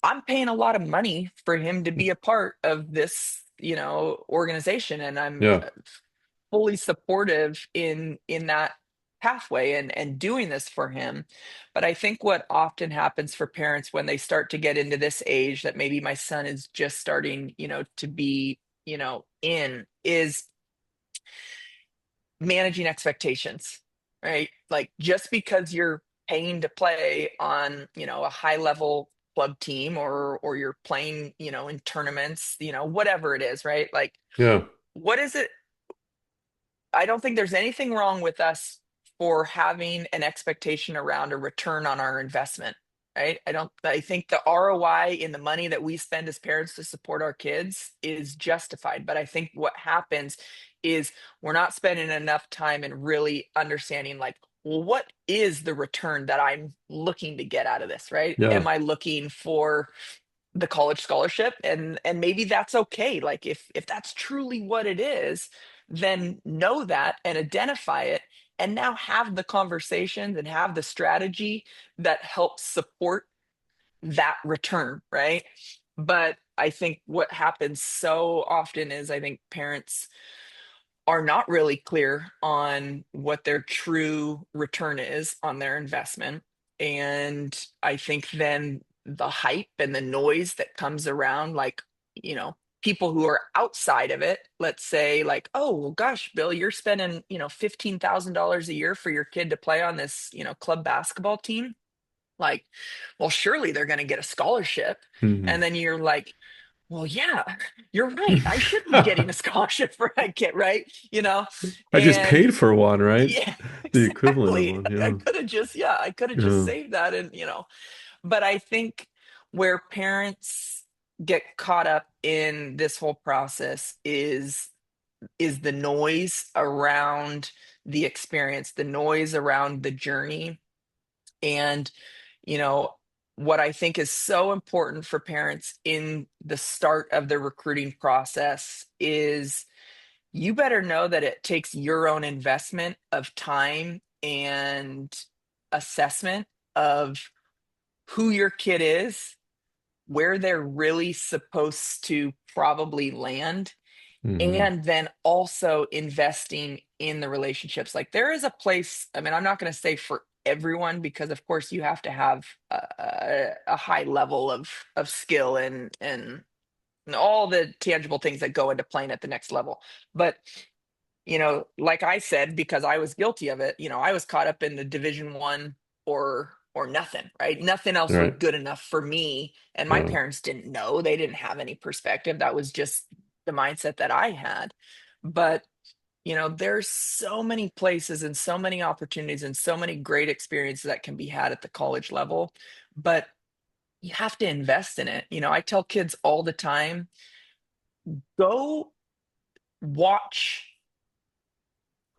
I'm paying a lot of money for him to be a part of this, organization, and I'm Yeah. fully supportive in that pathway and doing this for him. But I think what often happens for parents when they start to get into this age that maybe my son is just starting, to be, in, is managing expectations, right? Like, just because you're paying to play on, a high level club team, or you're playing, in tournaments, whatever it is, right? Like, Yeah. what is it? I don't think there's anything wrong with us for having an expectation around a return on our investment, right? I think the ROI in the money that we spend as parents to support our kids is justified. But I think what happens is we're not spending enough time in really understanding, like, well, what is the return that I'm looking to get out of this, right? Yeah. Am I looking for the college scholarship? And maybe that's okay. Like, if that's truly what it is, then know that and identify it, and now have the conversations and have the strategy that helps support that return, right? But I think what happens so often is, I think parents are not really clear on what their true return is on their investment. And I think then the hype and the noise that comes around, like, people who are outside of it, let's say, like, oh, well, gosh, Bill, you're spending, $15,000 a year for your kid to play on this, club basketball team. Like, well, surely they're going to get a scholarship. Mhm. And then you're like, well, yeah, you're right. I should be getting a scholarship for my kid, right? I just And paid for one, right? yeah, The equivalent of exactly. one. I Yeah. could have just, yeah, I could have just Yeah. saved that. And, but I think where parents get caught up in this whole process is the noise around the experience, the noise around the journey. And, you know, what I think is so important for parents in the start of the recruiting process is, you better know that it takes your own investment of time and assessment of who your kid is, where they're really supposed to probably land, Hmm. and then also investing in the relationships. Like, there is a place, I mean, I'm not going to say for everyone because of course you have to have a high level of skill and all the tangible things that go into playing at the next level. But like I said, because I was guilty of it, I was caught up in the Division 1 or nothing, right? Nothing else was Right. good enough for me. And my parents didn't know, they didn't have any perspective. That was just the mindset that I had. But there's so many places and so many opportunities and so many great experiences that can be had at the college level, but you have to invest in it. I tell kids all the time, go watch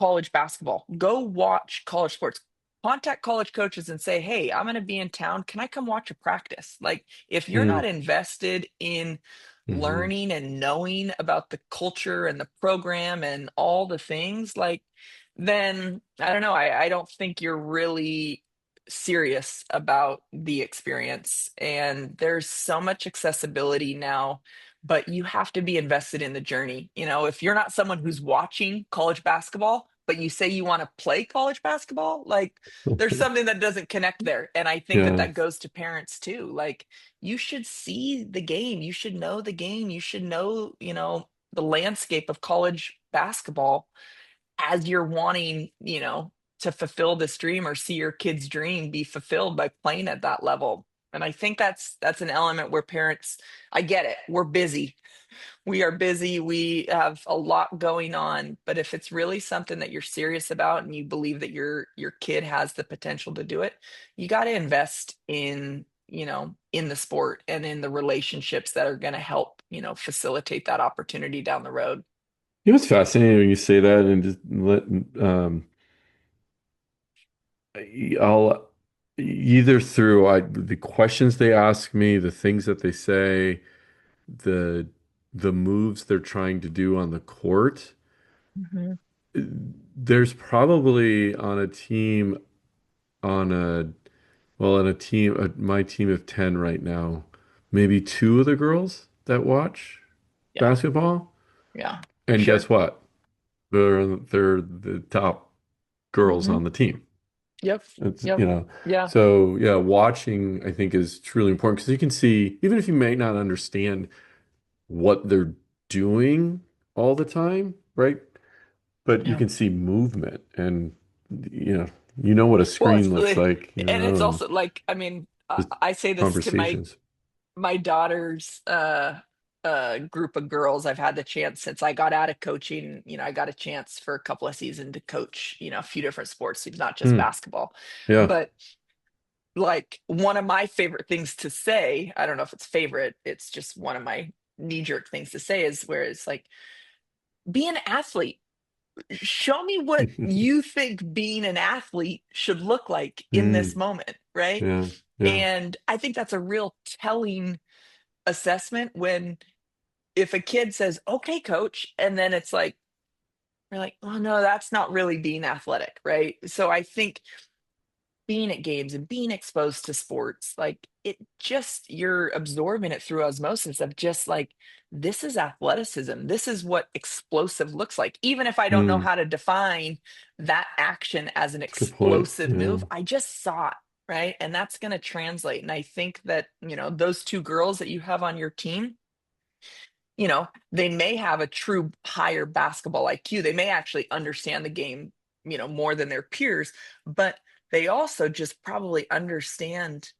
college basketball. Go watch college sports. Contact college coaches and say, hey, I'm going to be in town. Can I come watch a practice? Like, if you're not Mm, invested in hmm. learning and knowing about the culture and the program and all the things, like, then I don't know. I don't think you're really serious about the experience. And there's so much accessibility now, but you have to be invested in the journey. If you're not someone who's watching college basketball, but you say you want to play college basketball, like there's something that doesn't connect there. And I think that Yeah. that goes to parents too. Like you should see the game, you should know the game, you should know, the landscape of college basketball as you're wanting, to fulfill this dream or see your kid's dream be fulfilled by playing at that level. And I think that's an element where parents, I get it, we're busy, we are busy, we have a lot going on, but if it's really something that you're serious about and you believe that your kid has the potential to do it, you got to invest in the sport and in the relationships that are going to help facilitate that opportunity down the road. It's fascinating when you say that and just I'll either through the questions they ask me, the things that they say, the the moves they're trying to do on the court. Mhm. There's probably on a team on a well on a team my team of 10 right now, maybe two of the girls that watch Yeah, basketball. yeah, for And guess sure. what? They're the top girls Hmm. on the team. Yep, It's, yep, yeah. so yeah, watching I think is truly important because you can see, even if you may not understand what they're doing all the time, right? But you Yeah. can see movement and you know, what a Well, screen looks like, and it's and also like, I mean, just I say this to my conversations. my daughter's group of girls. I've had the chance since I got out of coaching. I got a chance for a couple of seasons to coach, a few different sports, not just Hmm. basketball. Yeah. But like one of my favorite things to say, I don't know if it's favorite, it's just one of my knee-jerk things to say is where it's like, be an athlete. Show me what you think being an athlete should look like in Hmm. this moment, right? Yeah. Yeah. And I think that's a real telling assessment when if a kid says, okay, coach, and then it's like, we're like, oh no, that's not really being athletic, right? So I think being at games and being exposed to sports, like it just, you're absorbing it through osmosis of just like, this is athleticism. This is what explosive looks like. Even if I don't know Hmm. how to define that action as an Good point. explosive Yeah. move, I just saw it. Right. And that's going to translate. And I think that, those two girls that you have on your team, they may have a true higher basketball IQ. They may actually understand the game, more than their peers, but they also just probably understand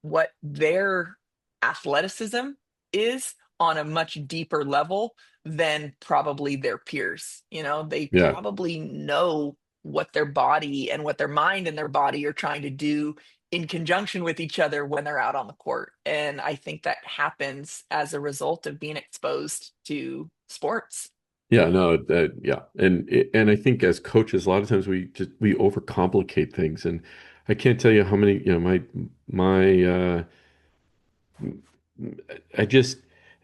what their athleticism is on a much deeper level than probably their peers. They Yeah. probably know what their body and what their mind and their body are trying to do in conjunction with each other when they're out on the court. And I think that happens as a result of being exposed to sports. Yeah, no, yeah, and I think as coaches, a lot of times we overcomplicate things, and I can't tell you how many, my I just,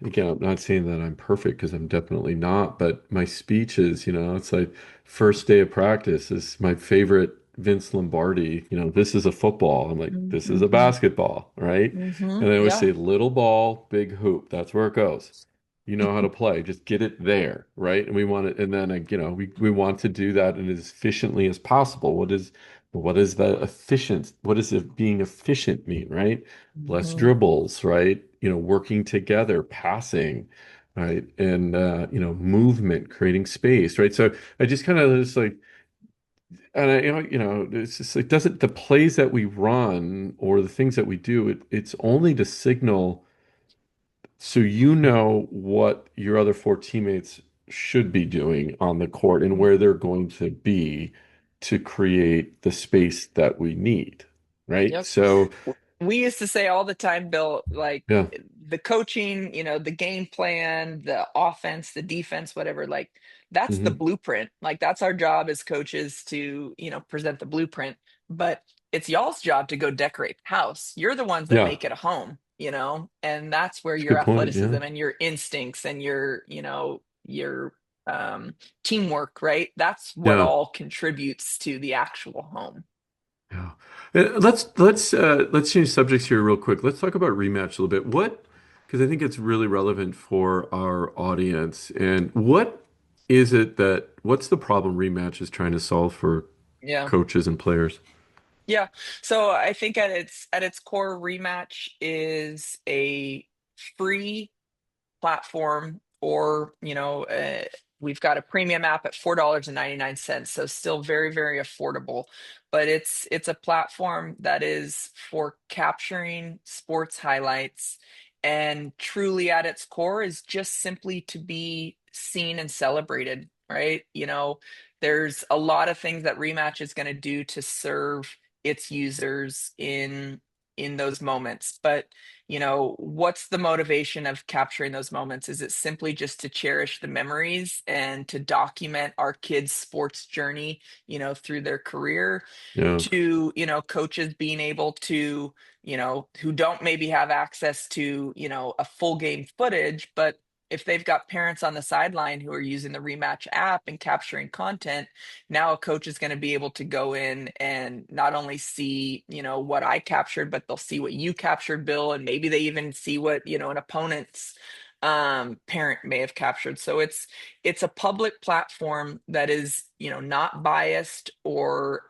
again, I'm not saying that I'm perfect because I'm definitely not, but my speeches, it's like first day of practice is my favorite Vince Lombardi, this is a football. I'm like, this is a Mm-hmm. basketball, right? Mm-hmm. And I always Yeah. say little ball, big hoop. That's where it goes. You know how to play. Just get it there, right? And we want it, and then we want to do that and as efficiently as possible. What is what is the efficient, what does it being efficient mean, right? Less Mhm. dribbles, right? Working together, passing, right? And movement, creating space, right? So I just kind of just like, and it's just like doesn't the plays that we run or the things that we do, it's only to signal so you know what your other four teammates should be doing on the court and where they're going to be to create the space that we need, right? Yep. So, We used to say all the time, Bill, like yeah. the coaching, the game plan, the offense, the defense, whatever, like that's the Hmm. blueprint. Like that's our job as coaches to, present the blueprint. But it's y'all's job to go decorate the house. You're the ones that Yeah. make it a home, and that's where That's a your good point. athleticism Yeah. and your instincts and your teamwork, right? That's what Yeah. all contributes to the actual home. Yeah. Let's change subjects here real quick. Let's talk about rematch a little bit. Because I think it's really relevant for our audience. And what's the problem rematch is trying to solve for Yeah. coaches and players? Yeah. So I think at its core, Rematch is a free platform, or we've got a premium app at $4.99, so still very, very affordable. But it's a platform that is for capturing sports highlights, and truly at its core is just simply to be seen and celebrated, right? There's a lot of things that Rematch is going to do to serve its users in those moments, but what's the motivation of capturing those moments? Is it simply just to cherish the memories and to document our kids' sports journey, through their career? Yeah. To, coaches being able to, who don't maybe have access to, a full game footage, but if they've got parents on the sideline who are using the Rematch app and capturing content, now a coach is going to be able to go in and not only see, what I captured, but they'll see what you captured, Bill, and maybe they even see what, an opponent's parent may have captured. So it's a public platform that is, not biased or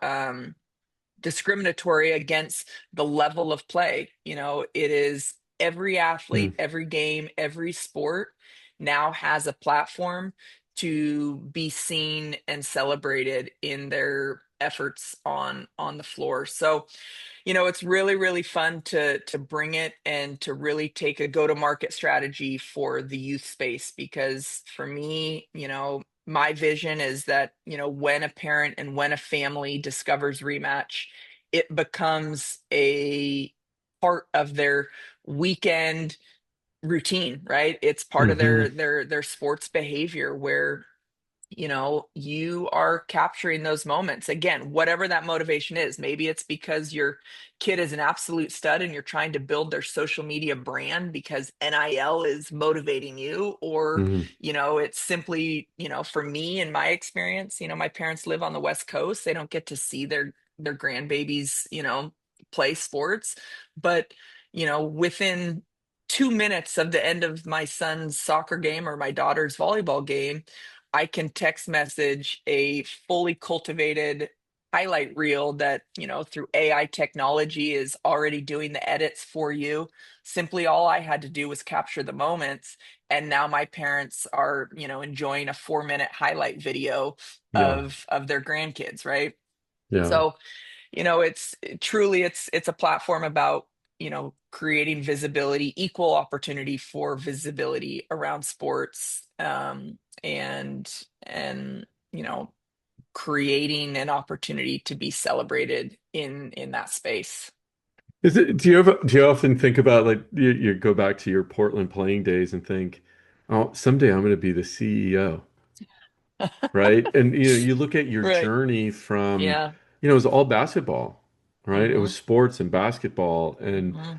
discriminatory against the level of play. It is every Mm. athlete, every game, every sport now has a platform to be seen and celebrated in their efforts on the floor. So it's really, really fun to bring it and to really take a go-to-market strategy for the youth space, because for me, my vision is that, when a parent and when a family discovers Rematch, it becomes a part of their weekend routine, right? It's part of Hmm. their sports behavior where you are capturing those moments. Again, whatever that motivation is. Maybe it's because your kid is an absolute stud and you're trying to build their social media brand because NIL is motivating you, or Hmm. it's simply, for me in my experience, my parents live on the West Coast. They don't get to see their grandbabies, play sports, but within 2 minutes of the end of my son's soccer game or my daughter's volleyball game, I can text message a fully cultivated highlight reel that, through AI technology is already doing the edits for you. Simply all I had to do was capture the moments. And now my parents are, enjoying a 4-minute highlight video Yeah. of their grandkids, right? Yeah. So it's truly it's a platform about creating visibility, equal opportunity for visibility around sports, and creating an opportunity to be celebrated in that space. Do you often think about like you go back to your Portland playing days and think, oh, someday I'm going to be the CEO, right? And you look at your Right. journey from, Yeah. it was all basketball, right? It was Hmm. sports and basketball, and Hmm.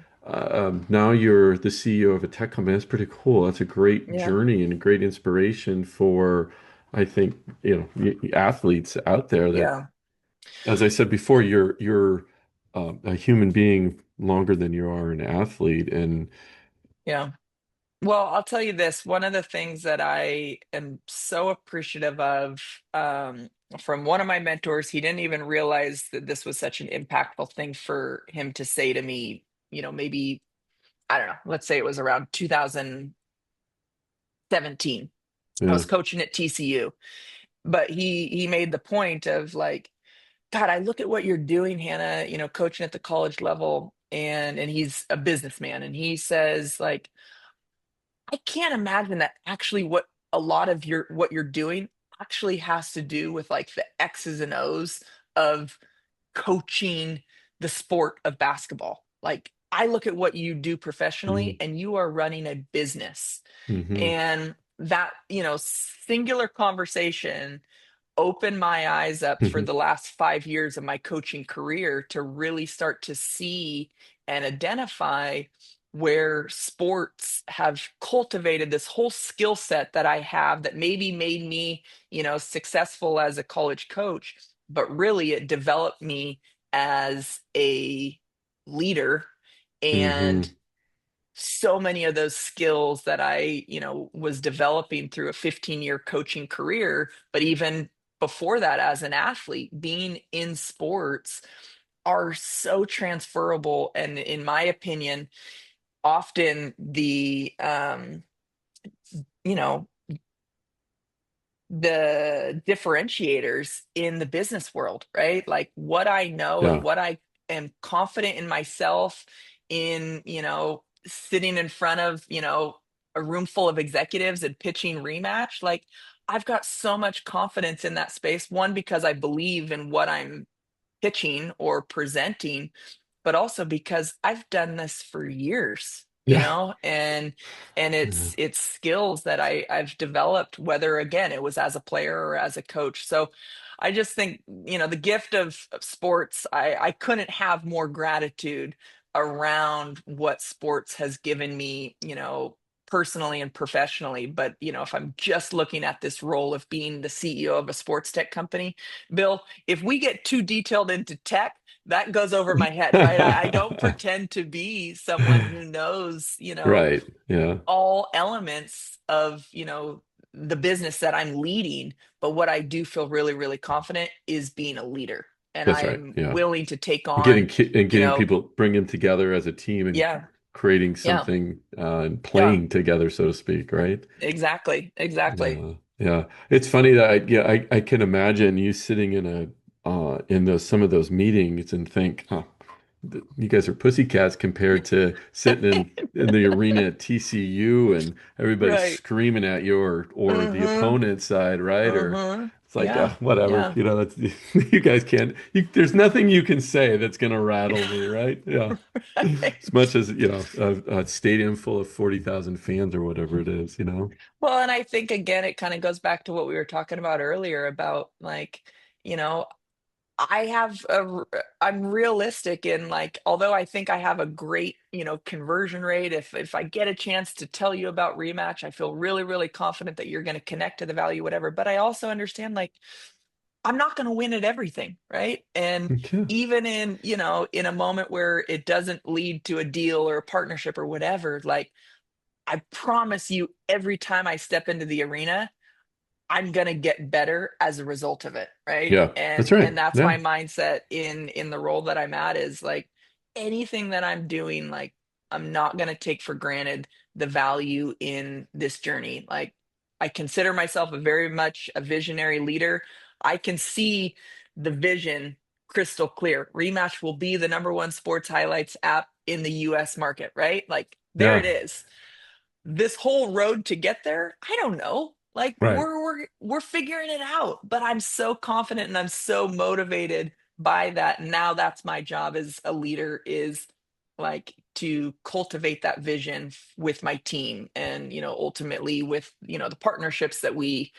now you're the CEO of a tech company. That's pretty cool. That's a great Yeah. journey and a great inspiration for, I think, athletes out there that, Yeah. as I said before, you're a human being longer than you are an athlete, and Yeah. Well, I'll tell you this. One of the things that I am so appreciative of, um, from one of my mentors, he didn't even realize that this was such an impactful thing for him to say to me, maybe, I don't know, let's say it was around 2017. I Yeah. was coaching at TCU, but he made the point of like, God, I look at what you're doing, Hannah, coaching at the college level, and he's a businessman, and he says like, I can't imagine that actually what a lot of what you're doing actually has to do with like the X's and O's of coaching the sport of basketball. Like I look at what you do professionally Mm-hmm. and you are running a business. Mm-hmm. And that, singular conversation opened my eyes up for the last 5 years of my coaching career to really start to see and identify where sports have cultivated this whole skill set that I have that maybe made me, successful as a college coach, but really it developed me as a leader. Mm-hmm. And so many of those skills that I, was developing through a 15-year coaching career, but even before that as an athlete, being in sports are so transferable. And in my opinion, often you know, the differentiators in the business world, right? Like what I know and Yeah. what I am confident in myself in, sitting in front of, a room full of executives and pitching Rematch. Like I've got so much confidence in that space. One, because I believe in what I'm pitching or presenting, but also because I've done this for years, Yeah. and Yeah. it's skills that I've developed, whether again it was as a player or as a coach. So I just think, the gift of sports, I couldn't have more gratitude around what sports has given me, personally and professionally. But, if I'm just looking at this role of being the CEO of a sports tech company, Bill, if we get too detailed into tech, that goes over my head, right? I don't pretend to be someone who knows, Right. Yeah. all elements of, the business that I'm leading. But what I do feel really, really confident is being a leader. And That's I right. am Yeah. willing to take And on, you getting know, people, bring them together as a team and yeah, creating yeah, something and yeah, playing together, so to speak, right? exactly, exactly. Yeah, yeah. It's funny that I can imagine you sitting in those some of those meetings and think, huh, you guys are pussycats compared to sitting in the arena at TCU and everybody Right. screaming at you or the Uh-huh. opponent's side, right? Or Uh-huh. it's like, Yeah. whatever, Yeah. that's you guys can't. There's nothing you can say that's gonna rattle me, right? Yeah. As much Right. as, a stadium full of 40,000 fans or whatever it is, Well, and I think again, it kind of goes back to what we were talking about earlier about like, you know, I have I'm realistic in like, although I think I have a great, conversion rate, if I get a chance to tell you about Rematch, I feel really, really confident that you're going to connect to the value, whatever. But I also understand like I'm not going to win at everything, right? And Okay. even in, in a moment where it doesn't lead to a deal or a partnership or whatever, like I promise you, every time I step into the arena, I'm gonna get better as a result of it, right? Yeah, that's And right. that's Yeah, my mindset in the role that I'm at is like anything that I'm doing, like I'm not gonna take for granted the value in this journey. Like I consider myself a very much a visionary leader. I can see the vision crystal clear. Rematch will be the number one sports highlights app in the US market, right? Like there yeah, it is. This whole road to get there, I don't know. Like right. we're figuring it out, but I'm so confident and I'm so motivated by that. Now that's my job as a leader is like to cultivate that vision with my team and ultimately with the partnerships that we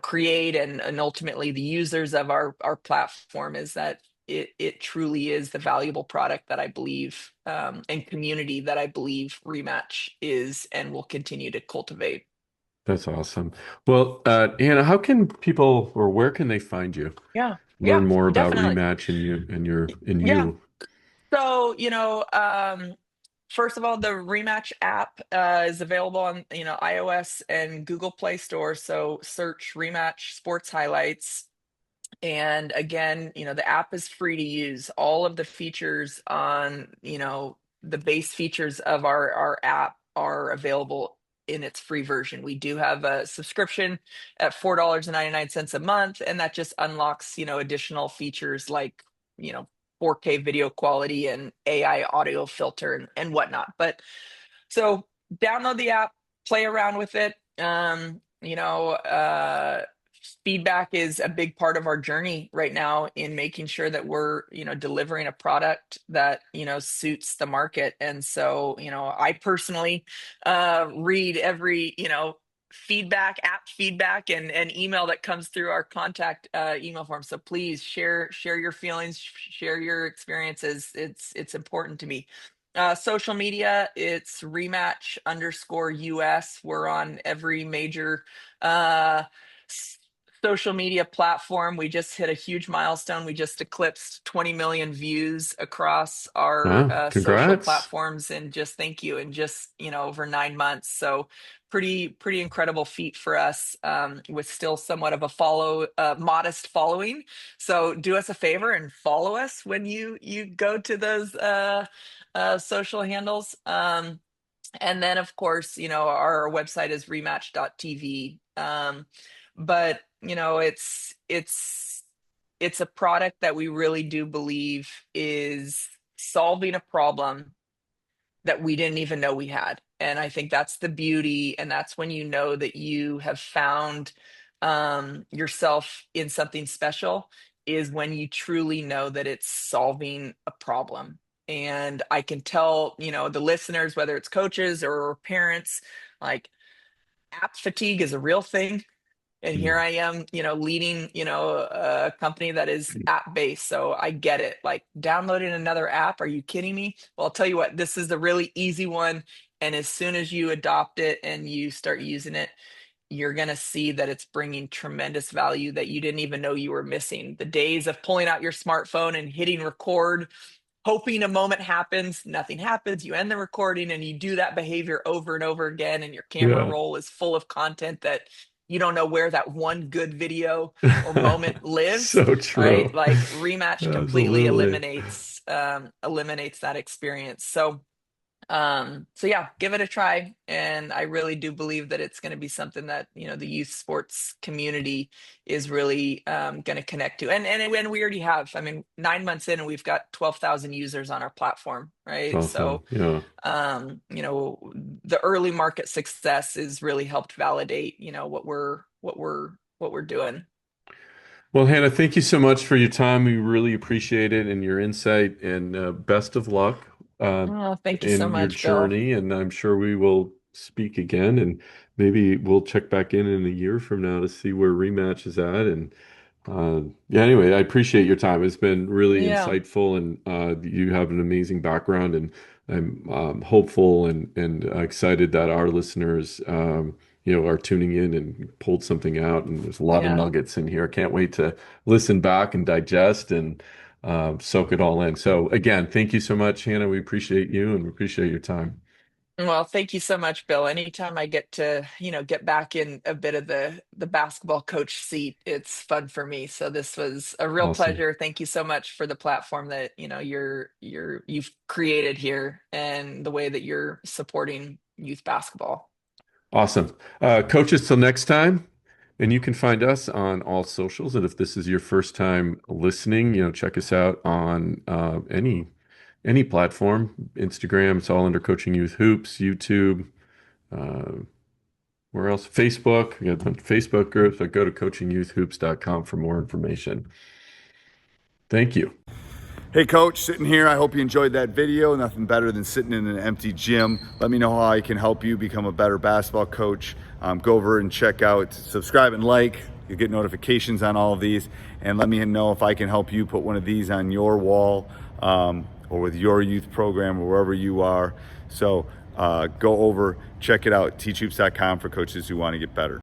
create and ultimately the users of our platform is that it truly is the valuable product that I believe and community that I believe Rematch is and will continue to cultivate. That's awesome. Well, Anna, how can people or where can they find you? Yeah, yeah, Learn more about definitely. Rematch and you and Yeah. you. So, First of all, the Rematch app is available on iOS and Google Play Store. So search Rematch Sports Highlights. And again, the app is free to use. All of the features on, the base features of our app are available in its free version. We do have a subscription at $4.99 a month, and that just unlocks, additional features like, you know, 4K video quality and AI audio filter and whatnot. But so download the app, play around with it. Feedback is a big part of our journey right now in making sure that we're, delivering a product that, suits the market. And so, I personally read every, app feedback and email that comes through our contact email form. So please share your feelings, share your experiences. It's important to me. Social media, it's rematch_US. We're on every major uh, s- social media platform. We just hit a huge milestone. We just eclipsed 20 million views across our Wow, social congrats. platforms, and just thank you, in just over 9 months. So pretty incredible feat for us, with still somewhat of a modest following. So do us a favor and follow us when you go to those social handles. And then, of course, our website is rematch.tv. But it's a product that we really do believe is solving a problem that we didn't even know we had. And I think that's the beauty, and that's when you know that you have found yourself in something special, is when you truly know that it's solving a problem. And I can tell, the listeners, whether it's coaches or parents, like, app fatigue is a real thing. And here Mm. I am, leading, a company that is app based. So I get it. Like, downloading another app, are you kidding me? Well, I'll tell you what, this is the really easy one. And as soon as you adopt it and you start using it, you're going to see that it's bringing tremendous value that you didn't even know you were missing. The days of pulling out your smartphone and hitting record, hoping a moment happens, nothing happens, you end the recording, and you do that behavior over and over again, and your camera Yeah. roll is full of content that you don't know where that one good video or moment lives. So Right? true. Like, Rematch completely Absolutely. eliminates that experience. So yeah, give it a try. And I really do believe that it's going to be something that, the youth sports community is really going to connect to. And we already have, I mean, 9 months in, and we've got 12,000 users on our platform, It's right? awesome. So, Yeah. the early market success has really helped validate, what we're doing. Well, Hannah, thank you so much for your time. We really appreciate it and your insight, and best of luck uh, Oh, thank you so in your much, Bill. journey. And I'm sure we will speak again, and maybe we'll check back in a year from now to see where Rematch is at. And yeah, anyway, I appreciate your time. It's been really Yeah. insightful, and you have an amazing background, and I'm hopeful and excited that our listeners, are tuning in and pulled something out. And there's a lot of Yeah. nuggets in here. Can't wait to listen back and digest and soak it all in. So again, thank you so much, Hannah. We appreciate you and we appreciate your time. Well, thank you so much, Bill. Anytime I get to, get back in a bit of the basketball coach seat, it's fun for me. So this was a real Awesome. pleasure. Thank you so much for the platform that, you've created here, and the way that you're supporting youth basketball. Awesome. Coaches, till next time. And you can find us on all socials. And if this is your first time listening, check us out on any platform. Instagram, it's all under Coaching Youth Hoops. YouTube, uh, where else? Facebook. We got a bunch of Facebook groups. But go to coachingyouthhoops.com for more information. Thank you. Hey coach, sitting here, I hope you enjoyed that video. Nothing better than sitting in an empty gym. Let me know how I can help you become a better basketball coach. Go over and check out, subscribe and like. You'll get notifications on all of these. And let me know if I can help you put one of these on your wall, or with your youth program or wherever you are. So go over, check it out, teachhoops.com for coaches who want to get better.